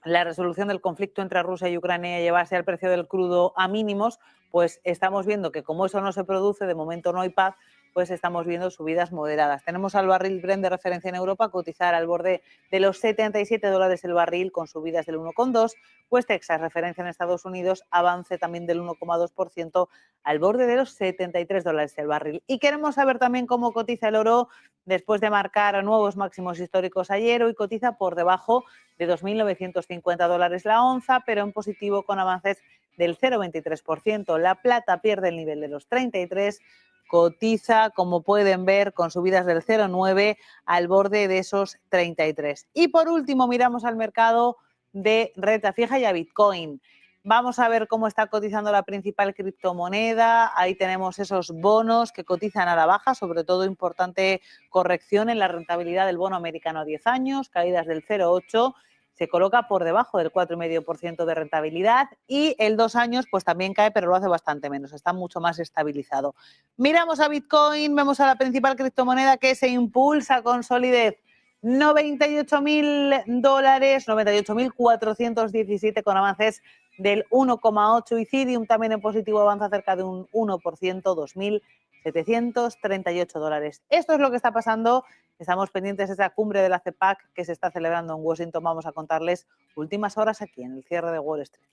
la resolución del conflicto entre Rusia y Ucrania llevase al precio del crudo a mínimos. Pues estamos viendo que como eso no se produce, de momento no hay paz, pues estamos viendo subidas moderadas. Tenemos al barril Brent de referencia en Europa cotizar al borde de los $77 el barril con subidas del 1,2%. West Texas, referencia en Estados Unidos, avance también del 1,2% al borde de los $73 el barril. Y queremos saber también cómo cotiza el oro después de marcar nuevos máximos históricos ayer. Hoy cotiza por debajo de $2.950 la onza, pero en positivo con avances del 0,23%. La plata pierde el nivel de los 33, cotiza, como pueden ver, con subidas del 0,9 al borde de esos 33. Y por último, miramos al mercado de renta fija y a Bitcoin. Vamos a ver cómo está cotizando la principal criptomoneda. Ahí tenemos esos bonos que cotizan a la baja, sobre todo importante corrección en la rentabilidad del bono americano a 10 años, caídas del 0,8%. Se coloca por debajo del 4,5% de rentabilidad y el 2 años pues también cae, pero lo hace bastante menos, está mucho más estabilizado. Miramos a Bitcoin, vemos a la principal criptomoneda que se impulsa con solidez. $98.000, 98.417 con avances del 1,8%. Ethereum también en positivo, avanza cerca de un 1%, $2.738. Esto es lo que está pasando. Estamos pendientes de esa cumbre de la CEPAC que se está celebrando en Washington. Vamos a contarles últimas horas aquí en el cierre de Wall Street.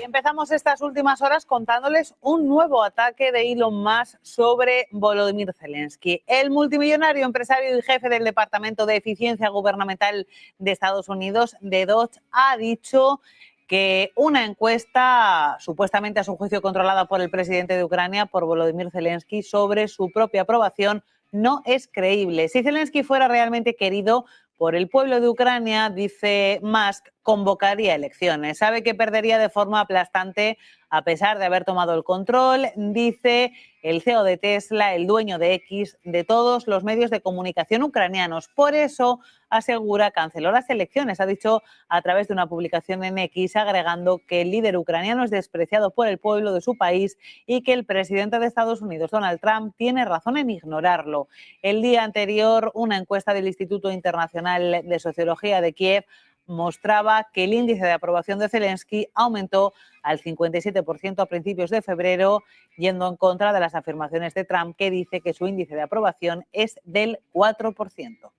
Empezamos estas últimas horas contándoles un nuevo ataque de Elon Musk sobre Volodymyr Zelensky. El multimillonario empresario y jefe del Departamento de Eficiencia Gubernamental de Estados Unidos, de Dodge, ha dicho que una encuesta, supuestamente a su juicio controlada por el presidente de Ucrania, por Volodymyr Zelensky, sobre su propia aprobación, no es creíble. Si Zelensky fuera realmente querido por el pueblo de Ucrania, dice Musk, convocaría elecciones. Sabe que perdería de forma aplastante a pesar de haber tomado el control, dice el CEO de Tesla, el dueño de X, de todos los medios de comunicación ucranianos. Por eso, asegura, canceló las elecciones. Ha dicho a través de una publicación en X, agregando que el líder ucraniano es despreciado por el pueblo de su país y que el presidente de Estados Unidos, Donald Trump, tiene razón en ignorarlo. El día anterior, una encuesta del Instituto Internacional de Sociología de Kiev mostraba que el índice de aprobación de Zelensky aumentó al 57% a principios de febrero, yendo en contra de las afirmaciones de Trump, que dice que su índice de aprobación es del 4%.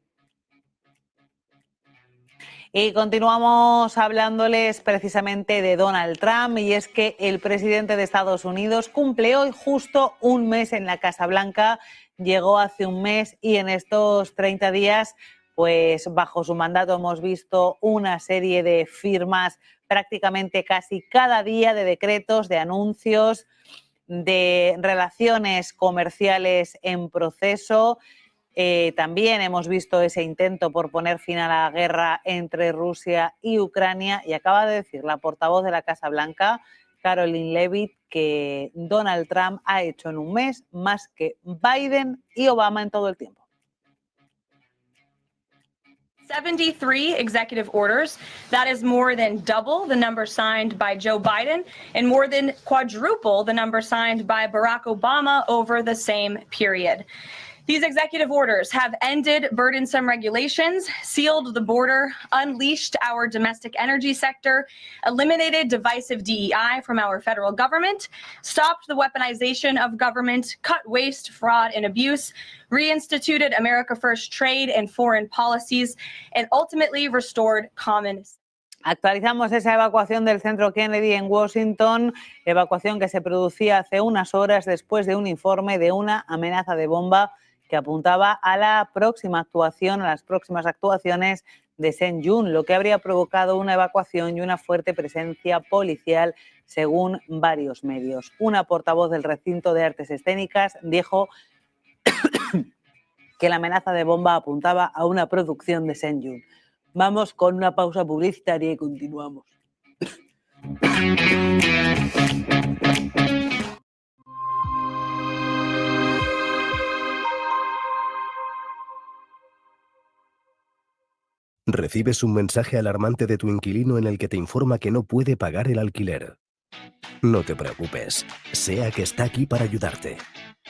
Y continuamos hablándoles precisamente de Donald Trump, y es que el presidente de Estados Unidos cumple hoy justo un mes en la Casa Blanca, llegó hace un mes y en estos 30 días pues bajo su mandato hemos visto una serie de firmas prácticamente casi cada día de decretos, de anuncios, de relaciones comerciales en proceso. También hemos visto ese intento por poner fin a la guerra entre Rusia y Ucrania, y acaba de decir la portavoz de la Casa Blanca, Caroline Leavitt, que Donald Trump ha hecho en un mes más que Biden y Obama en todo el tiempo. 73 executive orders. That is more than double the number signed by Joe Biden and more than quadruple the number signed by Barack Obama over the same period. These executive orders have ended burdensome regulations, sealed the border, unleashed our domestic energy sector, eliminated divisive DEI from our federal government, stopped the weaponization of government, cut waste, fraud, and abuse, reinstituted America First trade and foreign policies, and ultimately restored common. Actualizamos esa evacuación del centro Kennedy en Washington, evacuación que se producía hace unas horas después de un informe de una amenaza de bomba que apuntaba a la próxima actuación, a las próximas actuaciones de Senjun, lo que habría provocado una evacuación y una fuerte presencia policial, según varios medios. Una portavoz del recinto de artes escénicas dijo que la amenaza de bomba apuntaba a una producción de Senjun. Vamos con una pausa publicitaria y continuamos. Recibes un mensaje alarmante de tu inquilino en el que te informa que no puede pagar el alquiler. No te preocupes, SEAC está aquí para ayudarte.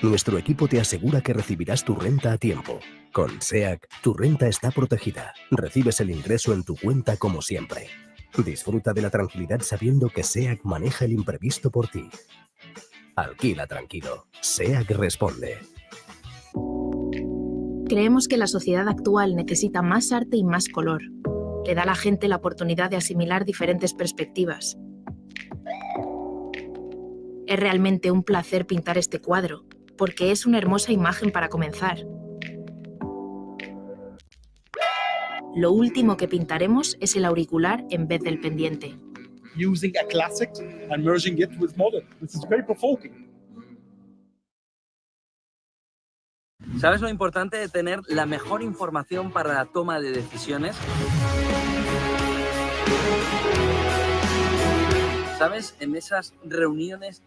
Nuestro equipo te asegura que recibirás tu renta a tiempo. Con SEAC, tu renta está protegida. Recibes el ingreso en tu cuenta como siempre. Disfruta de la tranquilidad sabiendo que SEAC maneja el imprevisto por ti. Alquila tranquilo. SEAC responde. Creemos que la sociedad actual necesita más arte y más color. Le da a la gente la oportunidad de asimilar diferentes perspectivas. Es realmente un placer pintar este cuadro, porque es una hermosa imagen para comenzar. Lo último que pintaremos es el auricular en vez del pendiente. Using a classic and merging it with modern. This is very provoking. ¿Sabes lo importante de tener la mejor información para la toma de decisiones? ¿Sabes? En esas reuniones